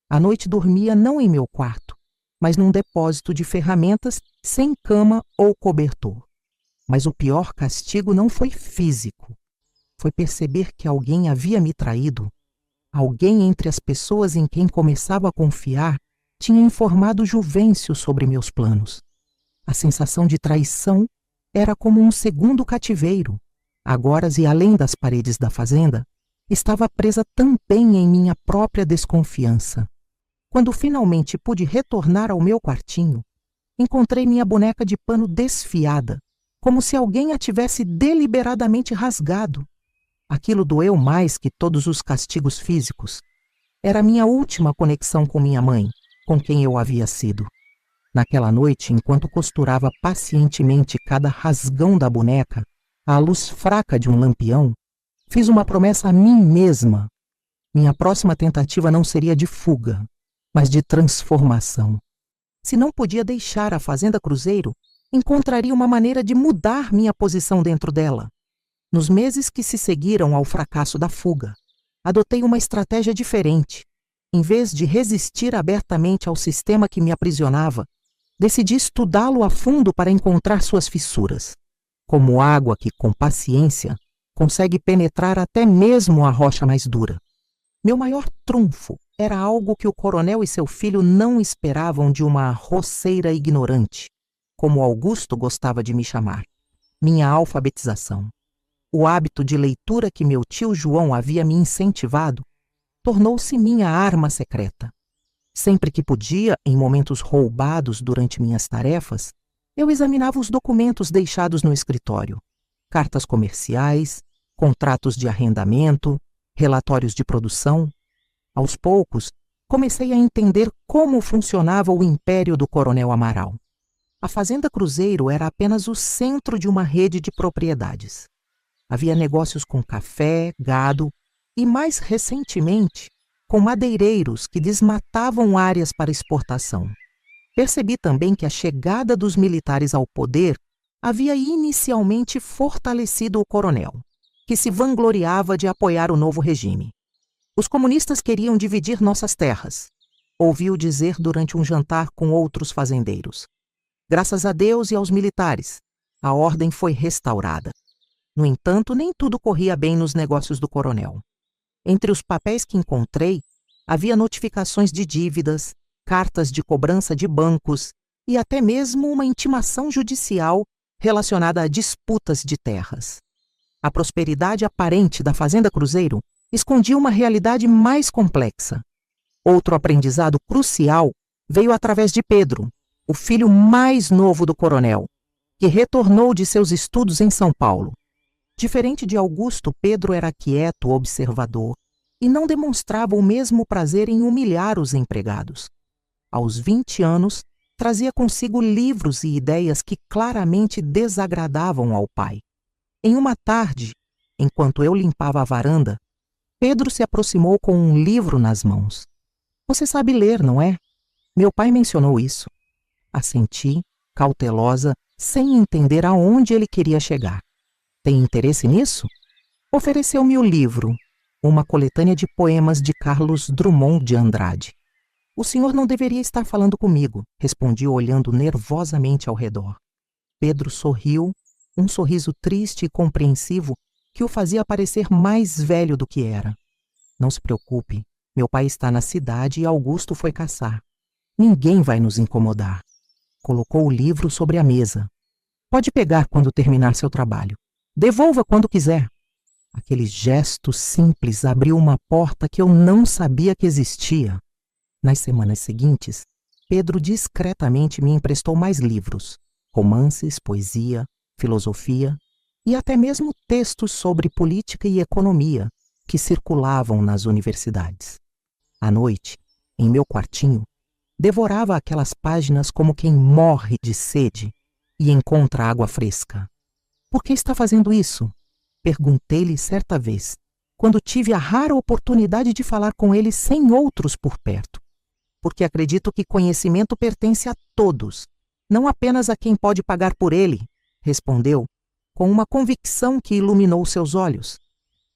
À noite dormia não em meu quarto, mas num depósito de ferramentas sem cama ou cobertor. Mas o pior castigo não foi físico. Foi perceber que alguém havia me traído. Alguém entre as pessoas em quem começava a confiar tinha informado Juvencio sobre meus planos. A sensação de traição era como um segundo cativeiro. Agora, e além das paredes da fazenda, estava presa também em minha própria desconfiança. Quando finalmente pude retornar ao meu quartinho, encontrei minha boneca de pano desfiada, como se alguém a tivesse deliberadamente rasgado. Aquilo doeu mais que todos os castigos físicos. Era minha última conexão com minha mãe, com quem eu havia sido. Naquela noite, enquanto costurava pacientemente cada rasgão da boneca, à luz fraca de um lampião, fiz uma promessa a mim mesma. Minha próxima tentativa não seria de fuga, mas de transformação. Se não podia deixar a Fazenda Cruzeiro, encontraria uma maneira de mudar minha posição dentro dela. Nos meses que se seguiram ao fracasso da fuga, adotei uma estratégia diferente. Em vez de resistir abertamente ao sistema que me aprisionava, decidi estudá-lo a fundo para encontrar suas fissuras. Como água que, com paciência, consegue penetrar até mesmo a rocha mais dura. Meu maior trunfo era algo que o coronel e seu filho não esperavam de uma roceira ignorante, como Augusto gostava de me chamar: minha alfabetização. O hábito de leitura que meu tio João havia me incentivado tornou-se minha arma secreta. Sempre que podia, em momentos roubados durante minhas tarefas, eu examinava os documentos deixados no escritório: cartas comerciais, contratos de arrendamento, relatórios de produção. Aos poucos, comecei a entender como funcionava o império do coronel Amaral. A Fazenda Cruzeiro era apenas o centro de uma rede de propriedades. Havia negócios com café, gado e, mais recentemente, com madeireiros que desmatavam áreas para exportação. Percebi também que a chegada dos militares ao poder havia inicialmente fortalecido o coronel, que se vangloriava de apoiar o novo regime. Os comunistas queriam dividir nossas terras, ouvi-o dizer durante um jantar com outros fazendeiros. Graças a Deus e aos militares, a ordem foi restaurada. No entanto, nem tudo corria bem nos negócios do coronel. Entre os papéis que encontrei, havia notificações de dívidas, cartas de cobrança de bancos e até mesmo uma intimação judicial relacionada a disputas de terras. A prosperidade aparente da Fazenda Cruzeiro escondia uma realidade mais complexa. Outro aprendizado crucial veio através de Pedro, o filho mais novo do coronel, que retornou de seus estudos em São Paulo. Diferente de Augusto, Pedro era quieto, observador, e não demonstrava o mesmo prazer em humilhar os empregados. Aos 20 anos, trazia consigo livros e ideias que claramente desagradavam ao pai. Em uma tarde, enquanto eu limpava a varanda, Pedro se aproximou com um livro nas mãos. Você sabe ler, não é? Meu pai mencionou isso. Assenti, cautelosa, sem entender aonde ele queria chegar. Tem interesse nisso? Ofereceu-me o livro, Uma coletânea de poemas de Carlos Drummond de Andrade. O senhor não deveria estar falando comigo, respondi olhando nervosamente ao redor. Pedro sorriu, um sorriso triste e compreensivo que o fazia parecer mais velho do que era. Não se preocupe, meu pai está na cidade e Augusto foi caçar. Ninguém vai nos incomodar. Colocou o livro sobre a mesa. Pode pegar quando terminar seu trabalho. Devolva quando quiser. Aquele gesto simples abriu uma porta que eu não sabia que existia. Nas semanas seguintes, Pedro discretamente me emprestou mais livros, romances, poesia, filosofia e até mesmo textos sobre política e economia que circulavam nas universidades. À noite, em meu quartinho, devorava aquelas páginas como quem morre de sede e encontra água fresca. Por que está fazendo isso? Perguntei-lhe certa vez, quando tive a rara oportunidade de falar com ele sem outros por perto. Porque acredito que conhecimento pertence a todos, não apenas a quem pode pagar por ele, respondeu, com uma convicção que iluminou seus olhos.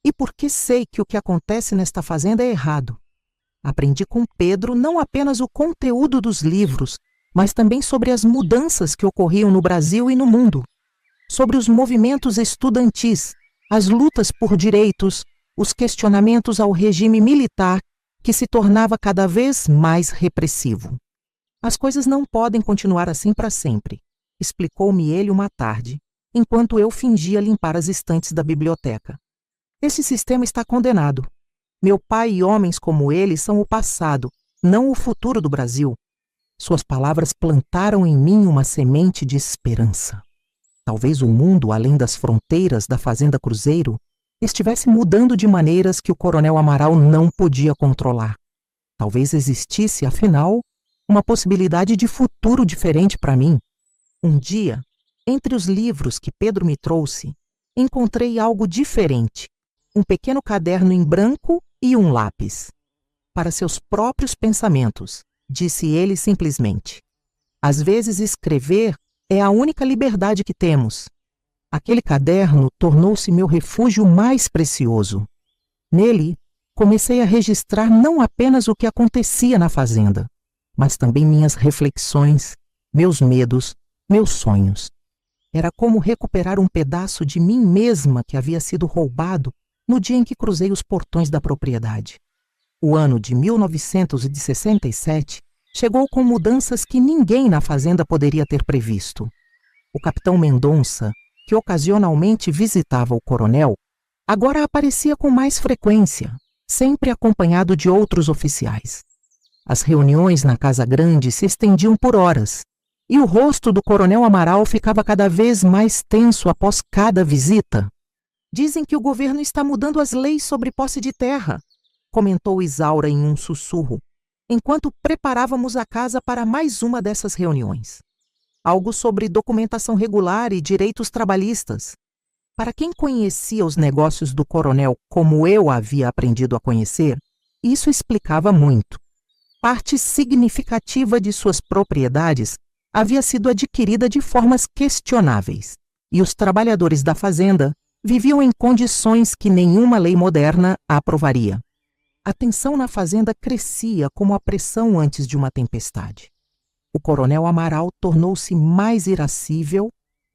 E porque sei que o que acontece nesta fazenda é errado. Aprendi com Pedro não apenas o conteúdo dos livros, mas também sobre as mudanças que ocorriam no Brasil e no mundo, sobre os movimentos estudantis, as lutas por direitos, os questionamentos ao regime militar que se tornava cada vez mais repressivo. As coisas não podem continuar assim para sempre, explicou-me ele uma tarde, enquanto eu fingia limpar as estantes da biblioteca. Esse sistema está condenado. Meu pai e homens como ele são o passado, não o futuro do Brasil. Suas palavras plantaram em mim uma semente de esperança. Talvez o mundo, além das fronteiras da Fazenda Cruzeiro, estivesse mudando de maneiras que o Coronel Amaral não podia controlar. Talvez existisse, afinal, uma possibilidade de futuro diferente para mim. Um dia, entre os livros que Pedro me trouxe, encontrei algo diferente. Um pequeno caderno em branco e um lápis. Para seus próprios pensamentos, disse ele simplesmente. Às vezes escrever é a única liberdade que temos. Aquele caderno tornou-se meu refúgio mais precioso. Nele, comecei a registrar não apenas o que acontecia na fazenda, mas também minhas reflexões, meus medos, meus sonhos. Era como recuperar um pedaço de mim mesma que havia sido roubado no dia em que cruzei os portões da propriedade. O ano de 1967 chegou com mudanças que ninguém na fazenda poderia ter previsto. O capitão Mendonça, que ocasionalmente visitava o coronel, agora aparecia com mais frequência, sempre acompanhado de outros oficiais. As reuniões na Casa Grande se estendiam por horas, e o rosto do coronel Amaral ficava cada vez mais tenso após cada visita. Dizem que o governo está mudando as leis sobre posse de terra, comentou Isaura em um sussurro, enquanto preparávamos a casa para mais uma dessas reuniões. Algo sobre documentação regular e direitos trabalhistas. Para quem conhecia os negócios do coronel como eu havia aprendido a conhecer, isso explicava muito. Parte significativa de suas propriedades havia sido adquirida de formas questionáveis, e os trabalhadores da fazenda viviam em condições que nenhuma lei moderna aprovaria. A tensão na fazenda crescia como a pressão antes de uma tempestade. O coronel Amaral tornou-se mais irascível,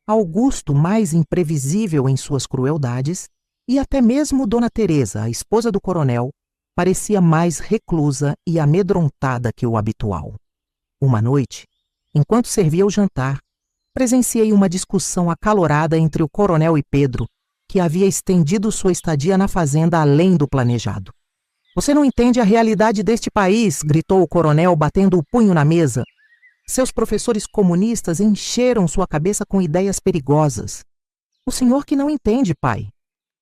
Augusto mais imprevisível em suas crueldades, e até mesmo Dona Teresa, a esposa do coronel, parecia mais reclusa e amedrontada que o habitual. Uma noite, enquanto servia o jantar, presenciei uma discussão acalorada entre o coronel e Pedro, que havia estendido sua estadia na fazenda além do planejado. "Você não entende a realidade deste país", gritou o coronel, batendo o punho na mesa. Seus professores comunistas encheram sua cabeça com ideias perigosas. "O senhor que não entende, pai",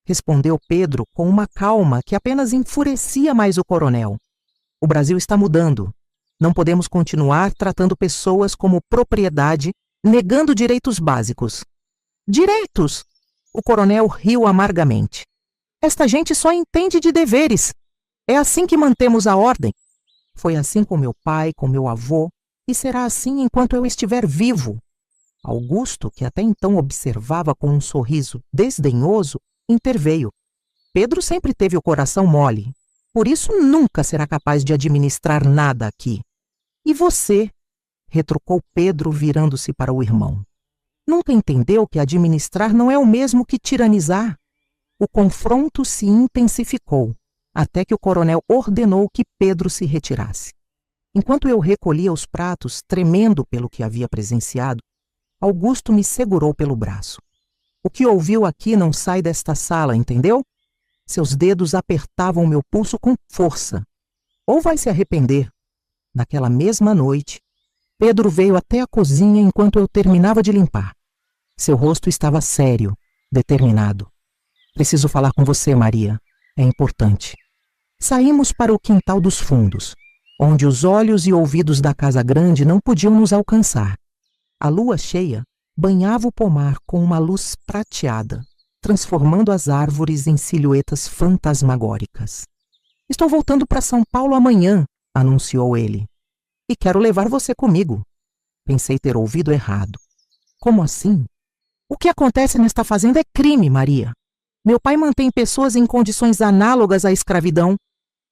respondeu Pedro com uma calma que apenas enfurecia mais o coronel. "O Brasil está mudando. Não podemos continuar tratando pessoas como propriedade, negando direitos básicos." "Direitos?" O coronel riu amargamente. "Esta gente só entende de deveres. É assim que mantemos a ordem. Foi assim com meu pai, com meu avô, e será assim enquanto eu estiver vivo." Augusto, que até então observava com um sorriso desdenhoso, interveio. Pedro sempre teve o coração mole, por isso nunca será capaz de administrar nada aqui. E você? Retrucou Pedro, virando-se para o irmão. Nunca entendeu que administrar não é o mesmo que tiranizar? O confronto se intensificou, até que o coronel ordenou que Pedro se retirasse. Enquanto eu recolhia os pratos, tremendo pelo que havia presenciado, Augusto me segurou pelo braço. O que ouviu aqui não sai desta sala, entendeu? Seus dedos apertavam meu pulso com força. Ou vai se arrepender. Naquela mesma noite, Pedro veio até a cozinha enquanto eu terminava de limpar. Seu rosto estava sério, determinado. Preciso falar com você, Maria. É importante. Saímos para o quintal dos fundos, onde os olhos e ouvidos da casa grande não podiam nos alcançar. A lua cheia banhava o pomar com uma luz prateada, transformando as árvores em silhuetas fantasmagóricas. Estou voltando para São Paulo amanhã, anunciou ele. E quero levar você comigo. Pensei ter ouvido errado. Como assim? O que acontece nesta fazenda é crime, Maria. Meu pai mantém pessoas em condições análogas à escravidão.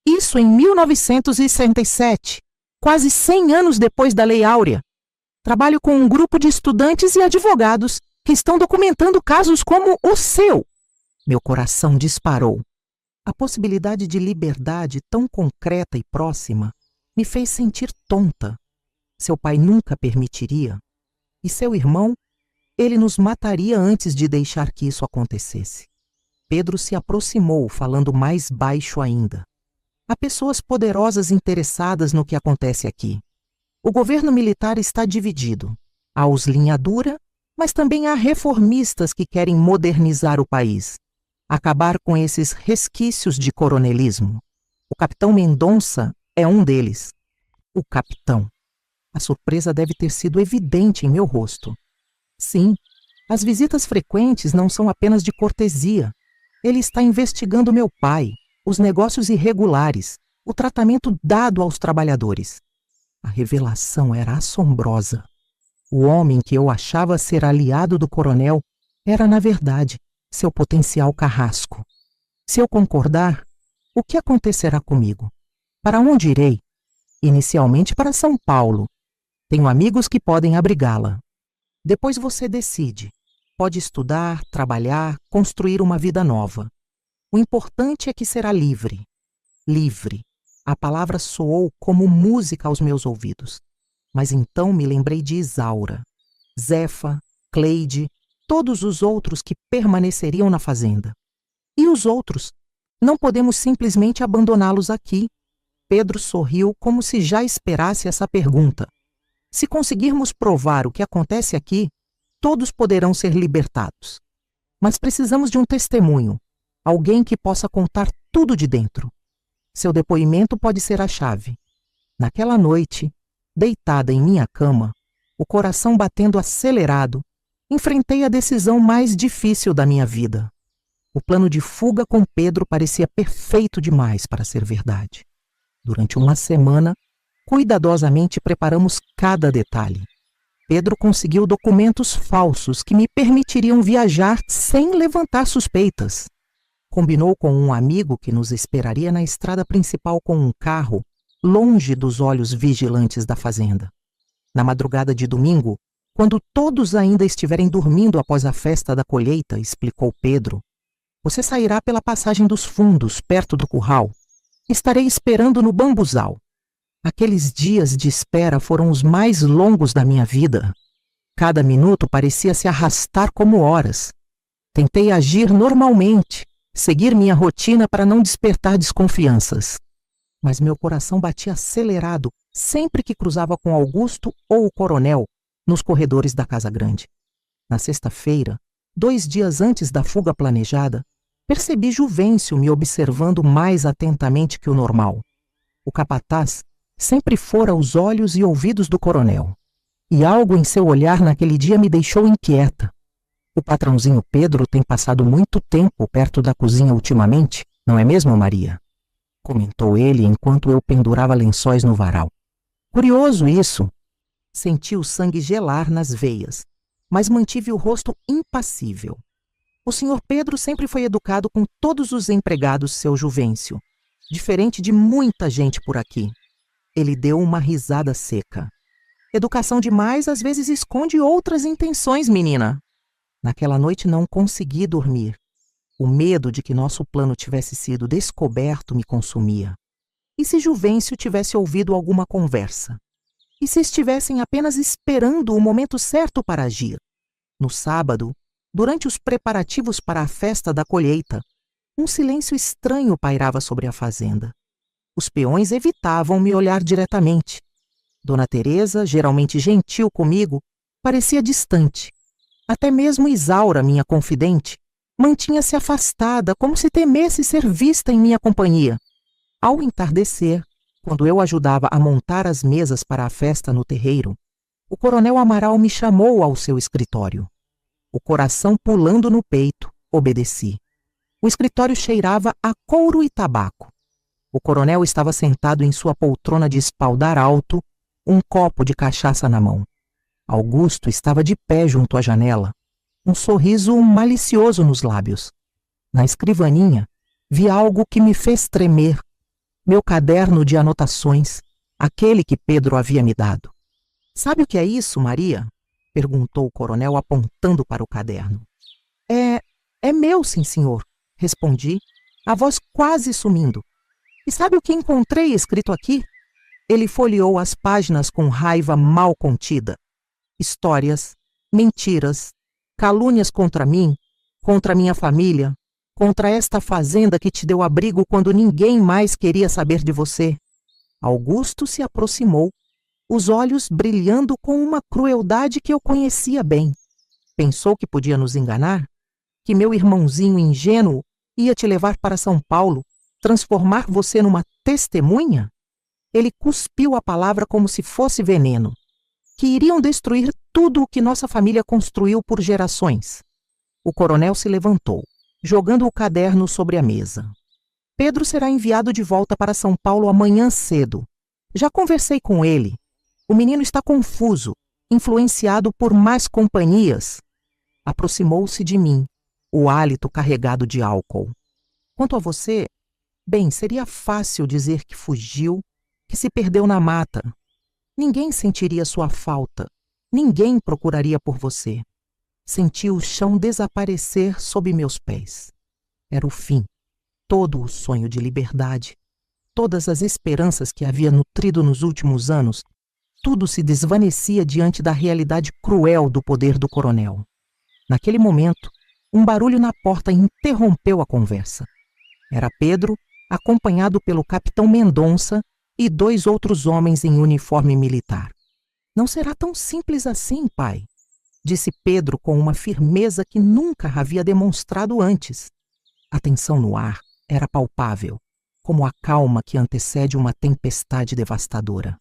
Isso em 1967, quase 100 anos depois da Lei Áurea. Trabalho com um grupo de estudantes e advogados que estão documentando casos como o seu. Meu coração disparou. A possibilidade de liberdade tão concreta e próxima me fez sentir tonta. Seu pai nunca permitiria. E seu irmão, ele nos mataria antes de deixar que isso acontecesse. Pedro se aproximou, falando mais baixo ainda. Há pessoas poderosas interessadas no que acontece aqui. O governo militar está dividido. Há os linha dura, mas também há reformistas que querem modernizar o país, acabar com esses resquícios de coronelismo. O capitão Mendonça é um deles. O capitão. A surpresa deve ter sido evidente em meu rosto. Sim, as visitas frequentes não são apenas de cortesia. Ele está investigando meu pai, os negócios irregulares, o tratamento dado aos trabalhadores. A revelação era assombrosa. O homem que eu achava ser aliado do coronel era, na verdade, seu potencial carrasco. Se eu concordar, o que acontecerá comigo? Para onde irei? Inicialmente para São Paulo. Tenho amigos que podem abrigá-la. Depois você decide. Pode estudar, trabalhar, construir uma vida nova. O importante é que será livre. Livre. A palavra soou como música aos meus ouvidos. Mas então me lembrei de Isaura, Zefa, Cleide, todos os outros que permaneceriam na fazenda. E os outros? Não podemos simplesmente abandoná-los aqui. Pedro sorriu como se já esperasse essa pergunta. Se conseguirmos provar o que acontece aqui, todos poderão ser libertados. Mas precisamos de um testemunho, alguém que possa contar tudo de dentro. Seu depoimento pode ser a chave. Naquela noite, deitada em minha cama, o coração batendo acelerado, enfrentei a decisão mais difícil da minha vida. O plano de fuga com Pedro parecia perfeito demais para ser verdade. Durante uma semana, cuidadosamente preparamos cada detalhe. Pedro conseguiu documentos falsos que me permitiriam viajar sem levantar suspeitas. Combinou com um amigo que nos esperaria na estrada principal com um carro, longe dos olhos vigilantes da fazenda. Na madrugada de domingo, quando todos ainda estiverem dormindo após a festa da colheita, explicou Pedro, você sairá pela passagem dos fundos, perto do curral. Estarei esperando no bambuzal. Aqueles dias de espera foram os mais longos da minha vida. Cada minuto parecia se arrastar como horas. Tentei agir normalmente, seguir minha rotina para não despertar desconfianças. Mas meu coração batia acelerado sempre que cruzava com Augusto ou o coronel nos corredores da Casa Grande. Na sexta-feira, 2 dias antes da fuga planejada, percebi Juvencio me observando mais atentamente que o normal. O capataz sempre fora os olhos e ouvidos do coronel. E algo em seu olhar naquele dia me deixou inquieta. O patrãozinho Pedro tem passado muito tempo perto da cozinha ultimamente, não é mesmo, Maria? Comentou ele enquanto eu pendurava lençóis no varal. Curioso isso. Senti o sangue gelar nas veias, mas mantive o rosto impassível. O senhor Pedro sempre foi educado com todos os empregados, seu Juvencio, diferente de muita gente por aqui. Ele deu uma risada seca. Educação demais às vezes esconde outras intenções, menina. Naquela noite não consegui dormir. O medo de que nosso plano tivesse sido descoberto me consumia. E se Juvencio tivesse ouvido alguma conversa? E se estivessem apenas esperando o momento certo para agir? No sábado, durante os preparativos para a festa da colheita, um silêncio estranho pairava sobre a fazenda. Os peões evitavam me olhar diretamente. Dona Teresa, geralmente gentil comigo, parecia distante. Até mesmo Isaura, minha confidente, mantinha-se afastada, como se temesse ser vista em minha companhia. Ao entardecer, quando eu ajudava a montar as mesas para a festa no terreiro, o coronel Amaral me chamou ao seu escritório. O coração pulando no peito, obedeci. O escritório cheirava a couro e tabaco. O coronel estava sentado em sua poltrona de espaldar alto, um copo de cachaça na mão. Augusto estava de pé junto à janela, um sorriso malicioso nos lábios. Na escrivaninha, vi algo que me fez tremer. Meu caderno de anotações, aquele que Pedro havia me dado. "Sabe o que é isso, Maria?" perguntou o coronel apontando para o caderno. É meu, sim, senhor", respondi, a voz quase sumindo. "E sabe o que encontrei escrito aqui?" Ele folheou as páginas com raiva mal contida. Histórias, mentiras, calúnias contra mim, contra minha família, contra esta fazenda que te deu abrigo quando ninguém mais queria saber de você. Augusto se aproximou, os olhos brilhando com uma crueldade que eu conhecia bem. Pensou que podia nos enganar? Que meu irmãozinho ingênuo ia te levar para São Paulo, transformar você numa testemunha? Ele cuspiu a palavra como se fosse veneno. Que iriam destruir tudo o que nossa família construiu por gerações. O coronel se levantou, jogando o caderno sobre a mesa. "Pedro será enviado de volta para São Paulo amanhã cedo. Já conversei com ele. O menino está confuso, influenciado por más companhias." Aproximou-se de mim, o hálito carregado de álcool. "Quanto a você, bem, seria fácil dizer que fugiu, que se perdeu na mata. Ninguém sentiria sua falta, ninguém procuraria por você. Senti o chão desaparecer sob meus pés. Era o fim, todo o sonho de liberdade, todas as esperanças que havia nutrido nos últimos anos, tudo se desvanecia diante da realidade cruel do poder do coronel. Naquele momento, um barulho na porta interrompeu a conversa. Era Pedro, acompanhado pelo capitão Mendonça e 2 outros homens em uniforme militar. "Não será tão simples assim, pai", disse Pedro com uma firmeza que nunca havia demonstrado antes. A tensão no ar era palpável, como a calma que antecede uma tempestade devastadora.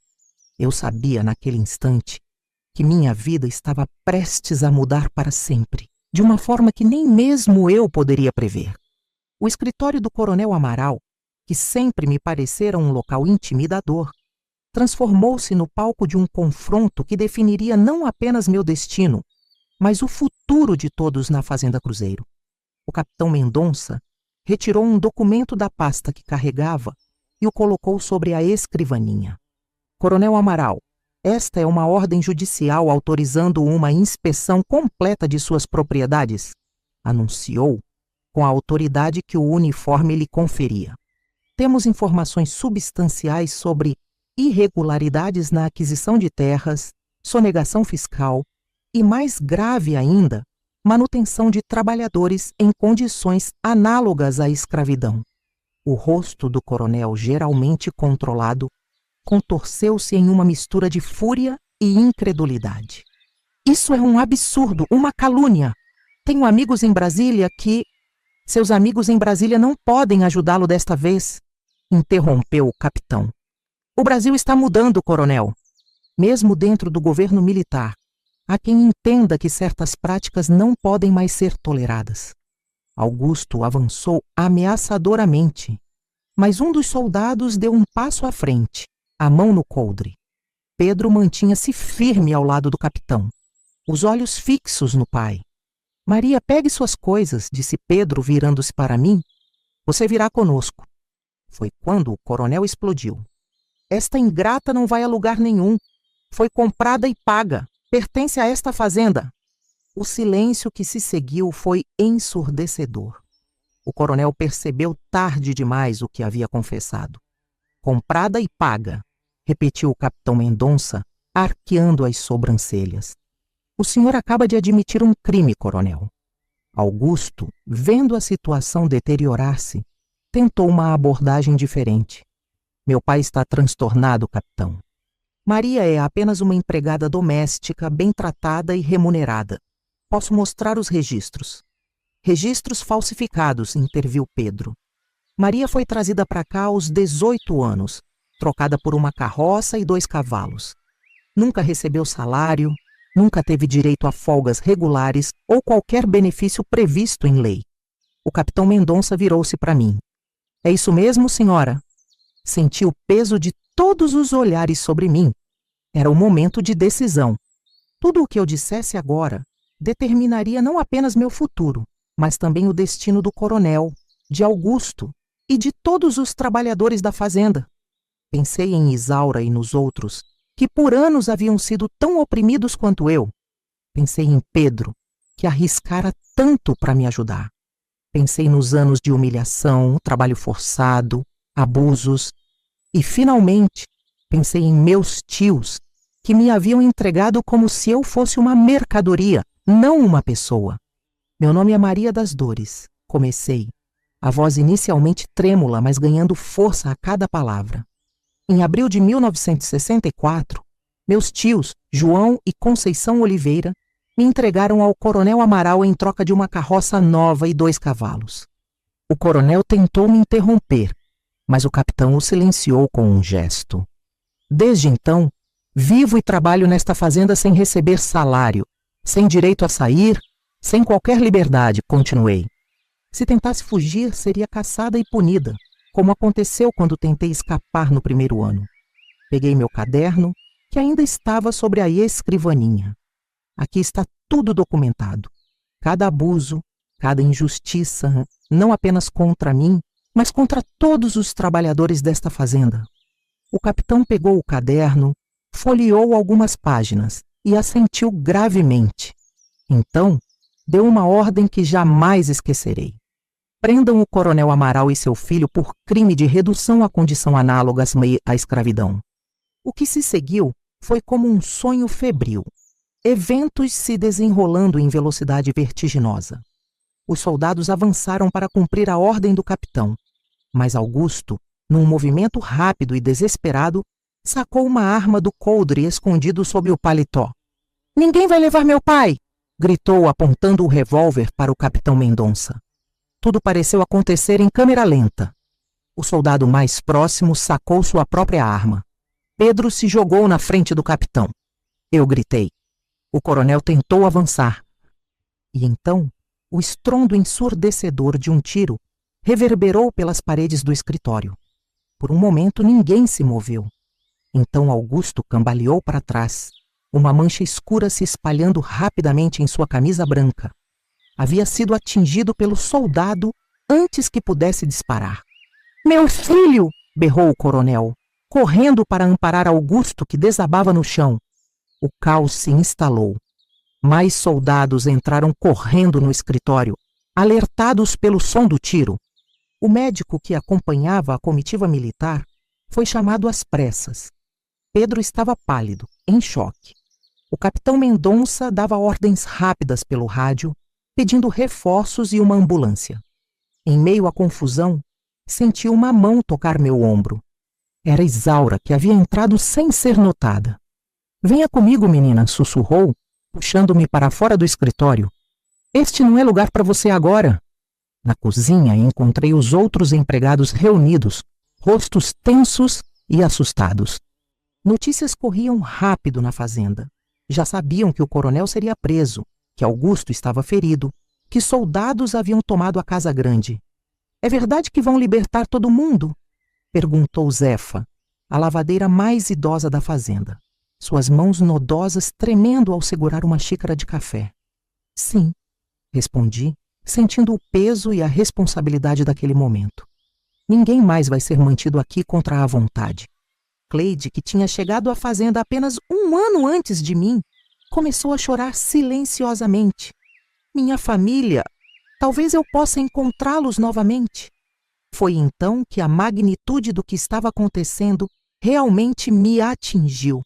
Eu sabia naquele instante que minha vida estava prestes a mudar para sempre, de uma forma que nem mesmo eu poderia prever. O escritório do coronel Amaral, que sempre me parecera um local intimidador, transformou-se no palco de um confronto que definiria não apenas meu destino, mas o futuro de todos na Fazenda Cruzeiro. O capitão Mendonça retirou um documento da pasta que carregava e o colocou sobre a escrivaninha. "Coronel Amaral, esta é uma ordem judicial autorizando uma inspeção completa de suas propriedades", anunciou com a autoridade que o uniforme lhe conferia. "Temos informações substanciais sobre irregularidades na aquisição de terras, sonegação fiscal e, mais grave ainda, manutenção de trabalhadores em condições análogas à escravidão." O rosto do coronel, geralmente controlado, contorceu-se em uma mistura de fúria e incredulidade. "Isso é um absurdo, uma calúnia. Tenho amigos em Brasília que... Seus amigos em Brasília não podem ajudá-lo desta vez", interrompeu o capitão. "O Brasil está mudando, coronel. Mesmo dentro do governo militar, há quem entenda que certas práticas não podem mais ser toleradas." Augusto avançou ameaçadoramente, mas um dos soldados deu um passo à frente, a mão no coldre. Pedro mantinha-se firme ao lado do capitão, os olhos fixos no pai. Maria, pegue suas coisas, disse Pedro, virando-se para mim. Você virá conosco. Foi quando o coronel explodiu. Esta ingrata não vai a lugar nenhum. Foi comprada e paga. Pertence a esta fazenda. O silêncio que se seguiu foi ensurdecedor. O coronel percebeu tarde demais o que havia confessado. Comprada e paga, repetiu o capitão Mendonça, arqueando as sobrancelhas. O senhor acaba de admitir um crime, coronel. Augusto, vendo a situação deteriorar-se, tentou uma abordagem diferente. Meu pai está transtornado, capitão. Maria é apenas uma empregada doméstica, bem tratada e remunerada. Posso mostrar os registros. Registros falsificados, interviu Pedro. Maria foi trazida para cá aos 18 anos, trocada por uma carroça e 2 cavalos. Nunca recebeu salário, nunca teve direito a folgas regulares ou qualquer benefício previsto em lei. O capitão Mendonça virou-se para mim. É isso mesmo, senhora? Senti o peso de todos os olhares sobre mim. Era o momento de decisão. Tudo o que eu dissesse agora determinaria não apenas meu futuro, mas também o destino do coronel, de Augusto e de todos os trabalhadores da fazenda. Pensei em Isaura e nos outros, que por anos haviam sido tão oprimidos quanto eu. Pensei em Pedro, que arriscara tanto para me ajudar. Pensei nos anos de humilhação, trabalho forçado, abusos. E, finalmente, pensei em meus tios, que me haviam entregado como se eu fosse uma mercadoria, não uma pessoa. Meu nome é Maria das Dores, comecei, a voz inicialmente trêmula, mas ganhando força a cada palavra. Em abril de 1964, meus tios, João e Conceição Oliveira, me entregaram ao coronel Amaral em troca de uma carroça nova e 2 cavalos. O coronel tentou me interromper, mas o capitão o silenciou com um gesto. Desde então, vivo e trabalho nesta fazenda sem receber salário, sem direito a sair, sem qualquer liberdade, continuei. Se tentasse fugir, seria caçada e punida, como aconteceu quando tentei escapar no primeiro ano. Peguei meu caderno, que ainda estava sobre a escrivaninha. Aqui está tudo documentado. Cada abuso, cada injustiça, não apenas contra mim, mas contra todos os trabalhadores desta fazenda. O capitão pegou o caderno, folheou algumas páginas e assentiu gravemente. Então, deu uma ordem que jamais esquecerei. Prendam o coronel Amaral e seu filho por crime de redução à condição análoga à escravidão. O que se seguiu foi como um sonho febril. Eventos se desenrolando em velocidade vertiginosa. Os soldados avançaram para cumprir a ordem do capitão, mas Augusto, num movimento rápido e desesperado, sacou uma arma do coldre escondido sob o paletó. "Ninguém vai levar meu pai!" gritou, apontando o revólver para o capitão Mendonça. Tudo pareceu acontecer em câmera lenta. O soldado mais próximo sacou sua própria arma. Pedro se jogou na frente do capitão. Eu gritei. O coronel tentou avançar. E então, o estrondo ensurdecedor de um tiro reverberou pelas paredes do escritório. Por um momento, ninguém se moveu. Então Augusto cambaleou para trás, uma mancha escura se espalhando rapidamente em sua camisa branca. Havia sido atingido pelo soldado antes que pudesse disparar. "Meu filho!" berrou o coronel, correndo para amparar Augusto, que desabava no chão. O caos se instalou. Mais soldados entraram correndo no escritório, alertados pelo som do tiro. O médico que acompanhava a comitiva militar foi chamado às pressas. Pedro estava pálido, em choque. O capitão Mendonça dava ordens rápidas pelo rádio, pedindo reforços e uma ambulância. Em meio à confusão, senti uma mão tocar meu ombro. Era Isaura, que havia entrado sem ser notada. "Venha comigo, menina", sussurrou, puxando-me para fora do escritório. "Este não é lugar para você agora." Na cozinha encontrei os outros empregados reunidos, rostos tensos e assustados. Notícias corriam rápido na fazenda. Já sabiam que o coronel seria preso, que Augusto estava ferido, que soldados haviam tomado a Casa Grande. "É verdade que vão libertar todo mundo?" perguntou Zefa, a lavadeira mais idosa da fazenda, suas mãos nodosas tremendo ao segurar uma xícara de café. "Sim, respondi, sentindo o peso e a responsabilidade daquele momento. Ninguém mais vai ser mantido aqui contra a vontade. Cleide, que tinha chegado à fazenda apenas 1 ano antes de mim, começou a chorar silenciosamente. Minha família, talvez eu possa encontrá-los novamente. Foi então que a magnitude do que estava acontecendo realmente me atingiu.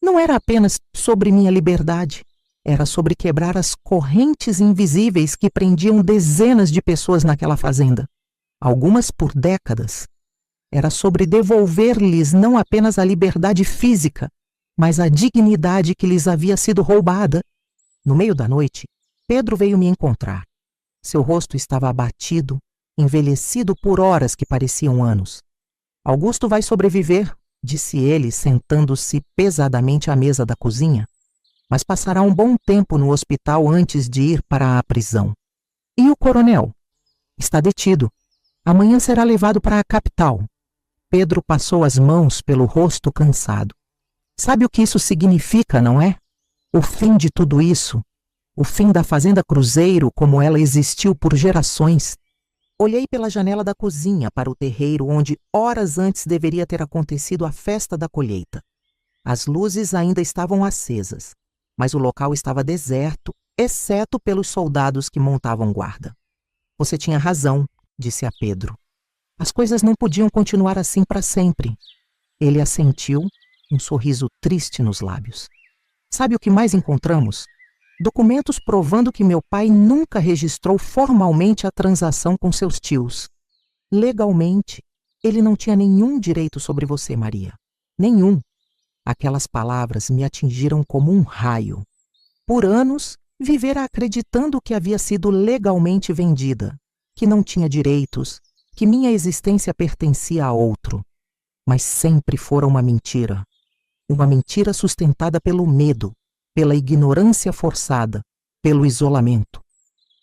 Não era apenas sobre minha liberdade, era sobre quebrar as correntes invisíveis que prendiam dezenas de pessoas naquela fazenda, algumas por décadas. Era sobre devolver-lhes não apenas a liberdade física, mas a dignidade que lhes havia sido roubada. No meio da noite, Pedro veio me encontrar. Seu rosto estava abatido, envelhecido por horas que pareciam anos. Augusto vai sobreviver, disse ele, sentando-se pesadamente à mesa da cozinha, mas passará um bom tempo no hospital antes de ir para a prisão. E o coronel? Está detido. Amanhã será levado para a capital. Pedro passou as mãos pelo rosto cansado. Sabe o que isso significa, não é? O fim de tudo isso. O fim da Fazenda Cruzeiro como ela existiu por gerações. Olhei pela janela da cozinha para o terreiro onde horas antes deveria ter acontecido a festa da colheita. As luzes ainda estavam acesas, mas o local estava deserto, exceto pelos soldados que montavam guarda. Você tinha razão, disse a Pedro. As coisas não podiam continuar assim para sempre. Ele assentiu, um sorriso triste nos lábios. Sabe o que mais encontramos? Documentos provando que meu pai nunca registrou formalmente a transação com seus tios. Legalmente, ele não tinha nenhum direito sobre você, Maria. Nenhum. Aquelas palavras me atingiram como um raio. Por anos, vivera acreditando que havia sido legalmente vendida, que não tinha direitos, que minha existência pertencia a outro. Mas sempre fora uma mentira. Uma mentira sustentada pelo medo, pela ignorância forçada, pelo isolamento.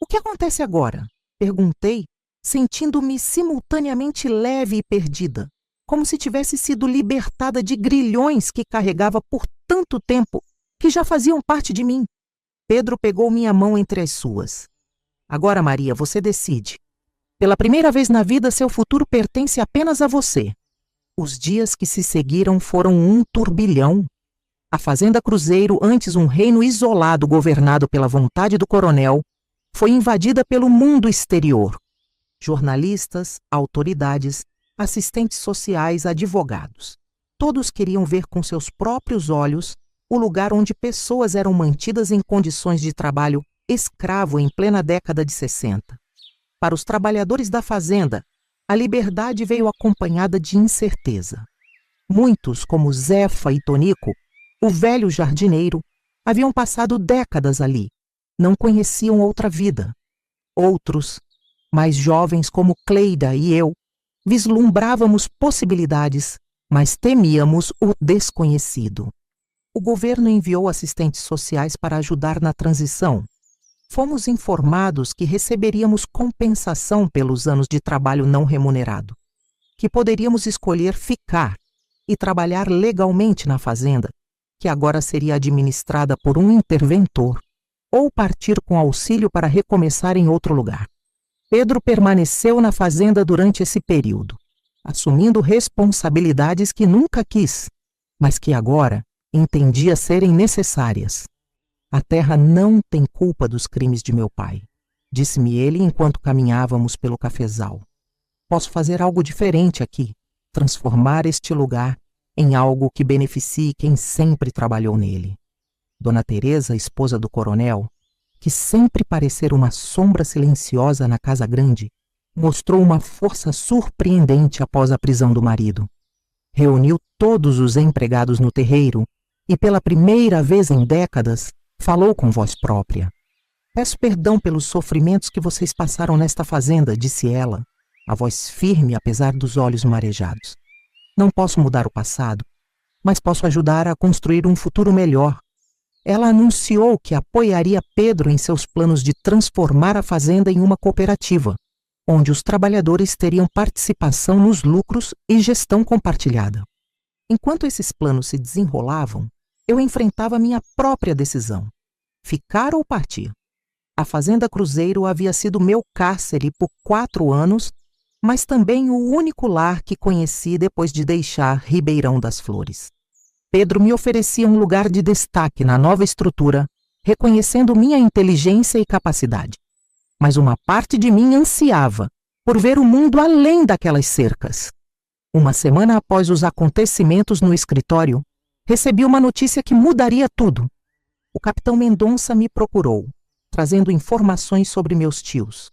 O que acontece agora? Perguntei, sentindo-me simultaneamente leve e perdida, como se tivesse sido libertada de grilhões que carregava por tanto tempo, que já faziam parte de mim. Pedro pegou minha mão entre as suas. Agora, Maria, você decide. Pela primeira vez na vida, seu futuro pertence apenas a você. Os dias que se seguiram foram um turbilhão. A Fazenda Cruzeiro, antes um reino isolado governado pela vontade do coronel, foi invadida pelo mundo exterior. Jornalistas, autoridades, assistentes sociais, advogados. Todos queriam ver com seus próprios olhos o lugar onde pessoas eram mantidas em condições de trabalho escravo em plena década de 60. Para os trabalhadores da fazenda, a liberdade veio acompanhada de incerteza. Muitos, como Zefa e Tonico, o velho jardineiro, haviam passado décadas ali, não conheciam outra vida. Outros, mais jovens como Cleida e eu, vislumbrávamos possibilidades, mas temíamos o desconhecido. O governo enviou assistentes sociais para ajudar na transição. Fomos informados que receberíamos compensação pelos anos de trabalho não remunerado, que poderíamos escolher ficar e trabalhar legalmente na fazenda, que agora seria administrada por um interventor, ou partir com auxílio para recomeçar em outro lugar. Pedro permaneceu na fazenda durante esse período, assumindo responsabilidades que nunca quis, mas que agora entendia serem necessárias. A terra não tem culpa dos crimes de meu pai, disse-me ele enquanto caminhávamos pelo cafezal. Posso fazer algo diferente aqui, transformar este lugar em algo que beneficie quem sempre trabalhou nele. Dona Teresa, esposa do coronel, que sempre parecera uma sombra silenciosa na casa grande, mostrou uma força surpreendente após a prisão do marido. Reuniu todos os empregados no terreiro e, pela primeira vez em décadas, falou com voz própria. Peço perdão pelos sofrimentos que vocês passaram nesta fazenda, disse ela, a voz firme apesar dos olhos marejados. Não posso mudar o passado, mas posso ajudar a construir um futuro melhor. Ela anunciou que apoiaria Pedro em seus planos de transformar a fazenda em uma cooperativa, onde os trabalhadores teriam participação nos lucros e gestão compartilhada. Enquanto esses planos se desenrolavam, eu enfrentava minha própria decisão: ficar ou partir. A Fazenda Cruzeiro havia sido meu cárcere por 4 anos, mas também o único lar que conheci depois de deixar Ribeirão das Flores. Pedro me oferecia um lugar de destaque na nova estrutura, reconhecendo minha inteligência e capacidade. Mas uma parte de mim ansiava por ver o mundo além daquelas cercas. Uma semana após os acontecimentos no escritório, recebi uma notícia que mudaria tudo. O capitão Mendonça me procurou, trazendo informações sobre meus tios.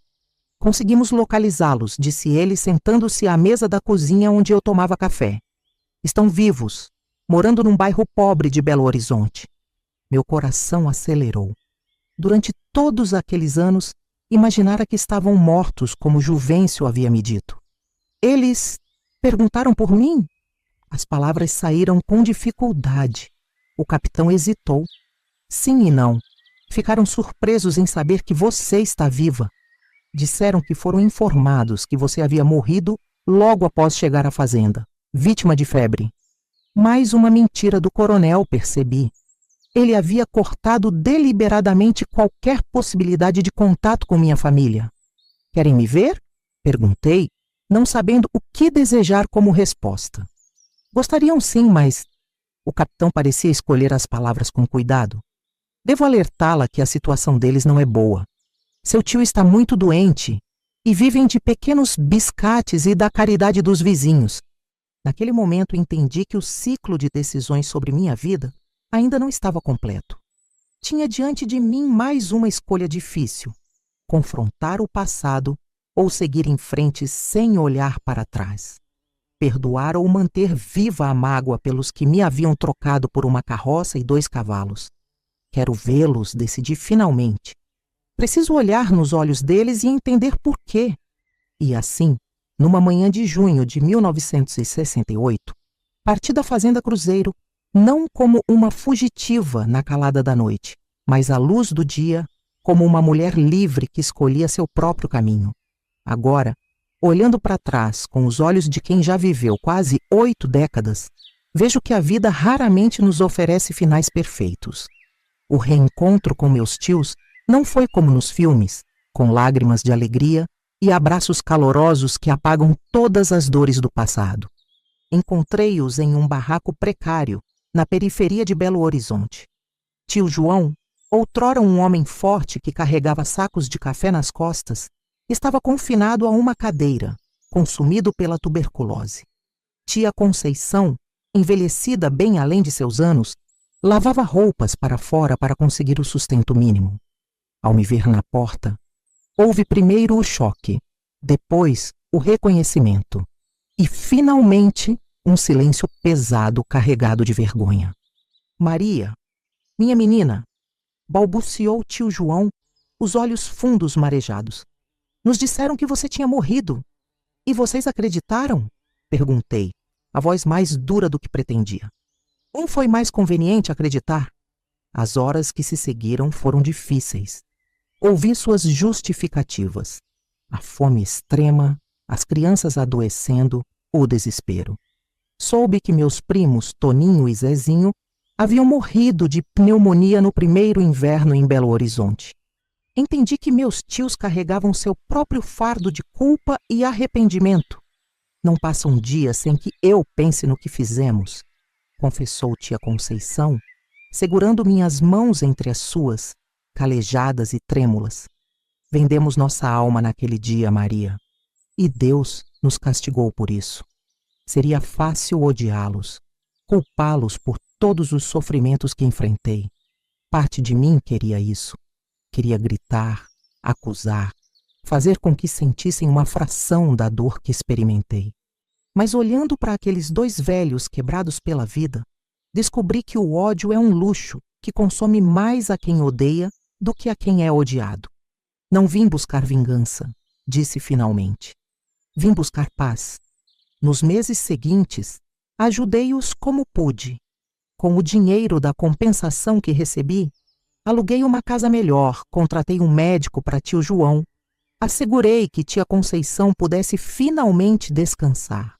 Conseguimos localizá-los, disse ele, sentando-se à mesa da cozinha onde eu tomava café. Estão vivos, morando num bairro pobre de Belo Horizonte. Meu coração acelerou. Durante todos aqueles anos, imaginara que estavam mortos, como Juvencio havia me dito. Eles perguntaram por mim? As palavras saíram com dificuldade. O capitão hesitou. Sim e não. Ficaram surpresos em saber que você está viva. Disseram que foram informados que você havia morrido logo após chegar à fazenda, vítima de febre. Mais uma mentira do coronel, percebi. Ele havia cortado deliberadamente qualquer possibilidade de contato com minha família. Querem me ver? Perguntei, não sabendo o que desejar como resposta. Gostariam sim, mas... O capitão parecia escolher as palavras com cuidado. Devo alertá-la que a situação deles não é boa. Seu tio está muito doente e vivem de pequenos biscates e da caridade dos vizinhos. Naquele momento entendi que o ciclo de decisões sobre minha vida ainda não estava completo. Tinha diante de mim mais uma escolha difícil: confrontar o passado ou seguir em frente sem olhar para trás. Perdoar ou manter viva a mágoa pelos que me haviam trocado por uma carroça e 2 cavalos. Quero vê-los, decidi finalmente. Preciso olhar nos olhos deles e entender por quê. E assim, numa manhã de junho de 1968, parti da Fazenda Cruzeiro, não como uma fugitiva na calada da noite, mas à luz do dia, como uma mulher livre que escolhia seu próprio caminho. Agora, olhando para trás com os olhos de quem já viveu quase 8 décadas, vejo que a vida raramente nos oferece finais perfeitos. O reencontro com meus tios não foi como nos filmes, com lágrimas de alegria e abraços calorosos que apagam todas as dores do passado. Encontrei-os em um barraco precário, na periferia de Belo Horizonte. Tio João, outrora um homem forte que carregava sacos de café nas costas, estava confinado a uma cadeira, consumido pela tuberculose. Tia Conceição, envelhecida bem além de seus anos, lavava roupas para fora para conseguir o sustento mínimo. Ao me ver na porta, houve primeiro o choque, depois o reconhecimento e, finalmente, um silêncio pesado carregado de vergonha. Maria, minha menina, balbuciou tio João, os olhos fundos marejados. Nos disseram que você tinha morrido. E vocês acreditaram? Perguntei, a voz mais dura do que pretendia. Foi mais conveniente acreditar. As horas que se seguiram foram difíceis. Ouvi suas justificativas. A fome extrema, as crianças adoecendo, o desespero. Soube que meus primos, Toninho e Zezinho, haviam morrido de pneumonia no primeiro inverno em Belo Horizonte. Entendi que meus tios carregavam seu próprio fardo de culpa e arrependimento. Não passa um dia sem que eu pense no que fizemos, confessou tia Conceição, segurando minhas mãos entre as suas, calejadas e trêmulas. Vendemos nossa alma naquele dia, Maria, e Deus nos castigou por isso. Seria fácil odiá-los, culpá-los por todos os sofrimentos que enfrentei. Parte de mim queria isso. Queria gritar, acusar, fazer com que sentissem uma fração da dor que experimentei. Mas olhando para aqueles 2 velhos quebrados pela vida, descobri que o ódio é um luxo que consome mais a quem odeia do que a quem é odiado. Não vim buscar vingança, disse finalmente. Vim buscar paz. Nos meses seguintes, ajudei-os como pude. Com o dinheiro da compensação que recebi, aluguei uma casa melhor, contratei um médico para tio João. Assegurei que tia Conceição pudesse finalmente descansar.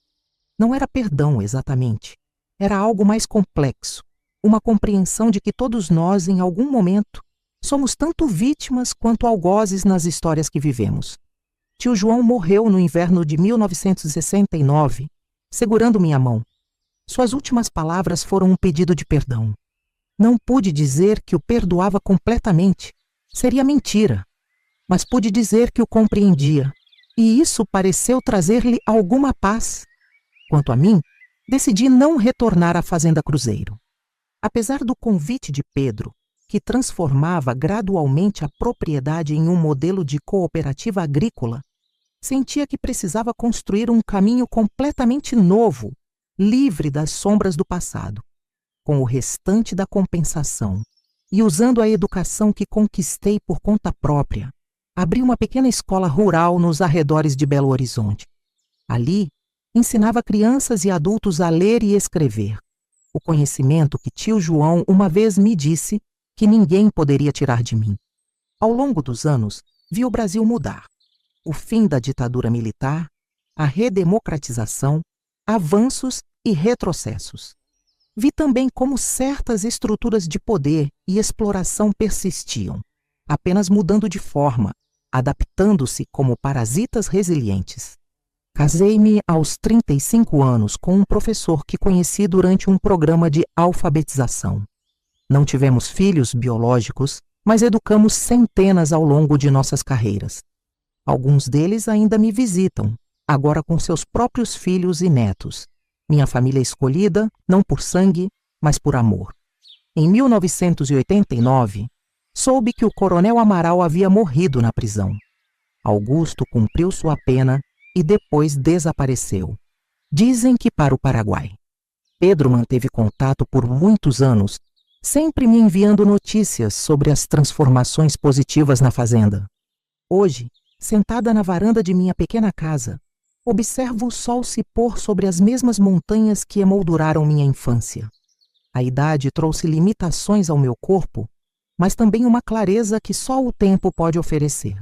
Não era perdão exatamente. Era algo mais complexo. Uma compreensão de que todos nós, em algum momento, Somos tanto vítimas quanto algozes nas histórias que vivemos. Tio João morreu no inverno de 1969, segurando minha mão. Suas últimas palavras foram um pedido de perdão. Não pude dizer que o perdoava completamente. Seria mentira. Mas pude dizer que o compreendia. E isso pareceu trazer-lhe alguma paz. Quanto a mim, decidi não retornar à Fazenda Cruzeiro. Apesar do convite de Pedro, que transformava gradualmente a propriedade em um modelo de cooperativa agrícola, sentia que precisava construir um caminho completamente novo, livre das sombras do passado, com o restante da compensação, e usando a educação que conquistei por conta própria, abri uma pequena escola rural nos arredores de Belo Horizonte. Ali, ensinava crianças e adultos a ler e escrever, o conhecimento que tio João uma vez me disse que ninguém poderia tirar de mim. Ao longo dos anos, vi o Brasil mudar. O fim da ditadura militar, a redemocratização, avanços e retrocessos. Vi também como certas estruturas de poder e exploração persistiam, apenas mudando de forma, adaptando-se como parasitas resilientes. Casei-me aos 35 anos com um professor que conheci durante um programa de alfabetização. Não tivemos filhos biológicos, mas educamos centenas ao longo de nossas carreiras. Alguns deles ainda me visitam, agora com seus próprios filhos e netos. Minha família escolhida, não por sangue, mas por amor. Em 1989, soube que o Coronel Amaral havia morrido na prisão. Augusto cumpriu sua pena e depois desapareceu. Dizem que para o Paraguai. Pedro manteve contato por muitos anos, sempre me enviando notícias sobre as transformações positivas na fazenda. Hoje, sentada na varanda de minha pequena casa, observo o sol se pôr sobre as mesmas montanhas que emolduraram minha infância. A idade trouxe limitações ao meu corpo, mas também uma clareza que só o tempo pode oferecer.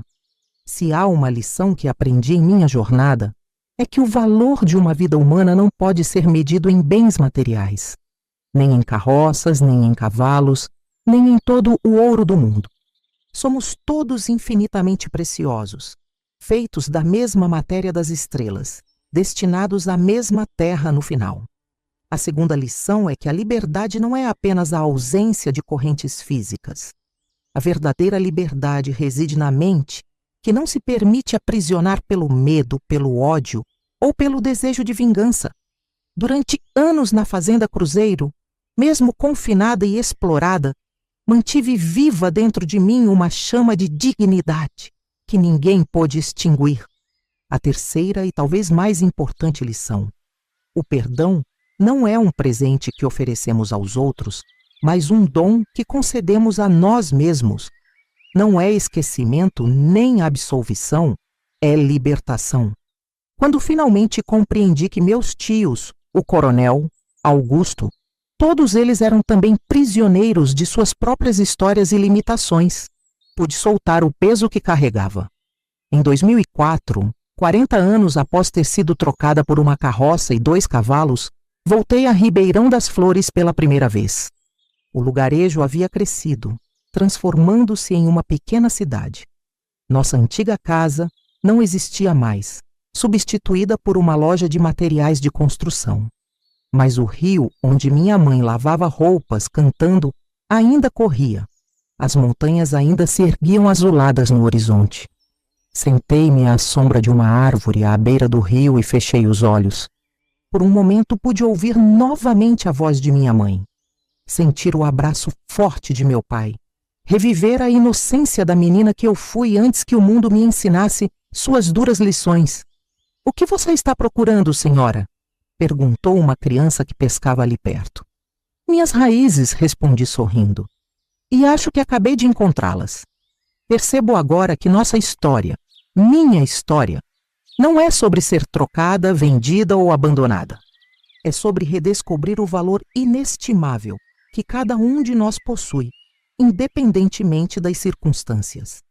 Se há uma lição que aprendi em minha jornada, é que o valor de uma vida humana não pode ser medido em bens materiais, nem em carroças, nem em cavalos, nem em todo o ouro do mundo. Somos todos infinitamente preciosos, feitos da mesma matéria das estrelas, destinados à mesma terra no final. A segunda lição é que a liberdade não é apenas a ausência de correntes físicas. A verdadeira liberdade reside na mente, que não se permite aprisionar pelo medo, pelo ódio ou pelo desejo de vingança. Durante anos na Fazenda Cruzeiro, mesmo confinada e explorada, mantive viva dentro de mim uma chama de dignidade que ninguém pôde extinguir. A terceira e talvez mais importante lição: o perdão não é um presente que oferecemos aos outros, mas um dom que concedemos a nós mesmos. Não é esquecimento nem absolvição, é libertação. Quando finalmente compreendi que meus tios, o Coronel, Augusto, todos eles eram também prisioneiros de suas próprias histórias e limitações, pude soltar o peso que carregava. Em 2004, 40 anos após ter sido trocada por uma carroça e 2 cavalos, voltei a Ribeirão das Flores pela primeira vez. O lugarejo havia crescido, transformando-se em uma pequena cidade. Nossa antiga casa não existia mais, substituída por uma loja de materiais de construção. Mas o rio onde minha mãe lavava roupas cantando ainda corria. As montanhas ainda se erguiam azuladas no horizonte. Sentei-me à sombra de uma árvore à beira do rio e fechei os olhos. Por um momento pude ouvir novamente a voz de minha mãe, sentir o abraço forte de meu pai, reviver a inocência da menina que eu fui antes que o mundo me ensinasse suas duras lições. "O que você está procurando, senhora?" perguntou uma criança que pescava ali perto. "Minhas raízes", respondi sorrindo. "E acho que acabei de encontrá-las. Percebo agora que nossa história, minha história, não é sobre ser trocada, vendida ou abandonada. É sobre redescobrir o valor inestimável que cada um de nós possui, independentemente das circunstâncias.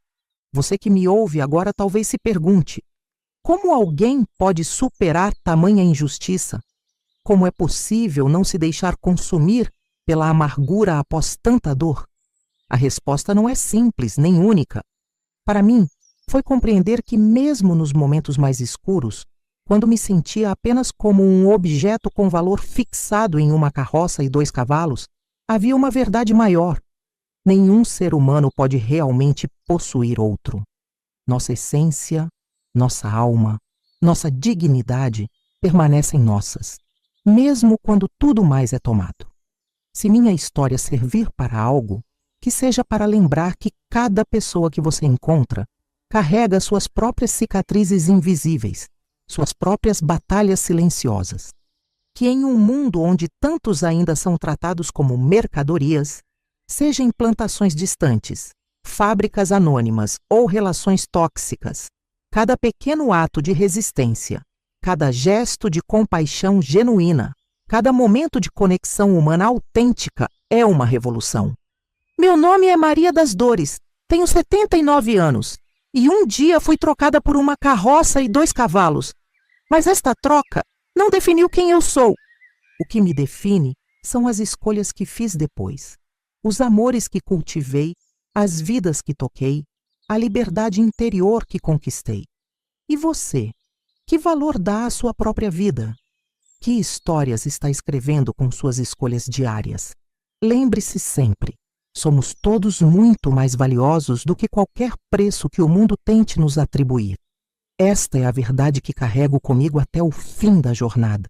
Você que me ouve agora talvez se pergunte: como alguém pode superar tamanha injustiça? Como é possível não se deixar consumir pela amargura após tanta dor? A resposta não é simples nem única. Para mim, foi compreender que mesmo nos momentos mais escuros, quando me sentia apenas como um objeto com valor fixado em uma carroça e 2 cavalos, havia uma verdade maior. Nenhum ser humano pode realmente possuir outro. Nossa essência, nossa alma, nossa dignidade permanecem nossas, mesmo quando tudo mais é tomado. Se minha história servir para algo, que seja para lembrar que cada pessoa que você encontra carrega suas próprias cicatrizes invisíveis, suas próprias batalhas silenciosas. Que em um mundo onde tantos ainda são tratados como mercadorias, seja em plantações distantes, fábricas anônimas ou relações tóxicas, cada pequeno ato de resistência, cada gesto de compaixão genuína, cada momento de conexão humana autêntica é uma revolução. Meu nome é Maria das Dores, tenho 79 anos e um dia fui trocada por uma carroça e 2 cavalos. Mas esta troca não definiu quem eu sou. O que me define são as escolhas que fiz depois, os amores que cultivei, as vidas que toquei, a liberdade interior que conquistei. E você? Que valor dá à sua própria vida? Que histórias está escrevendo com suas escolhas diárias? Lembre-se sempre, somos todos muito mais valiosos do que qualquer preço que o mundo tente nos atribuir. Esta é a verdade que carrego comigo até o fim da jornada.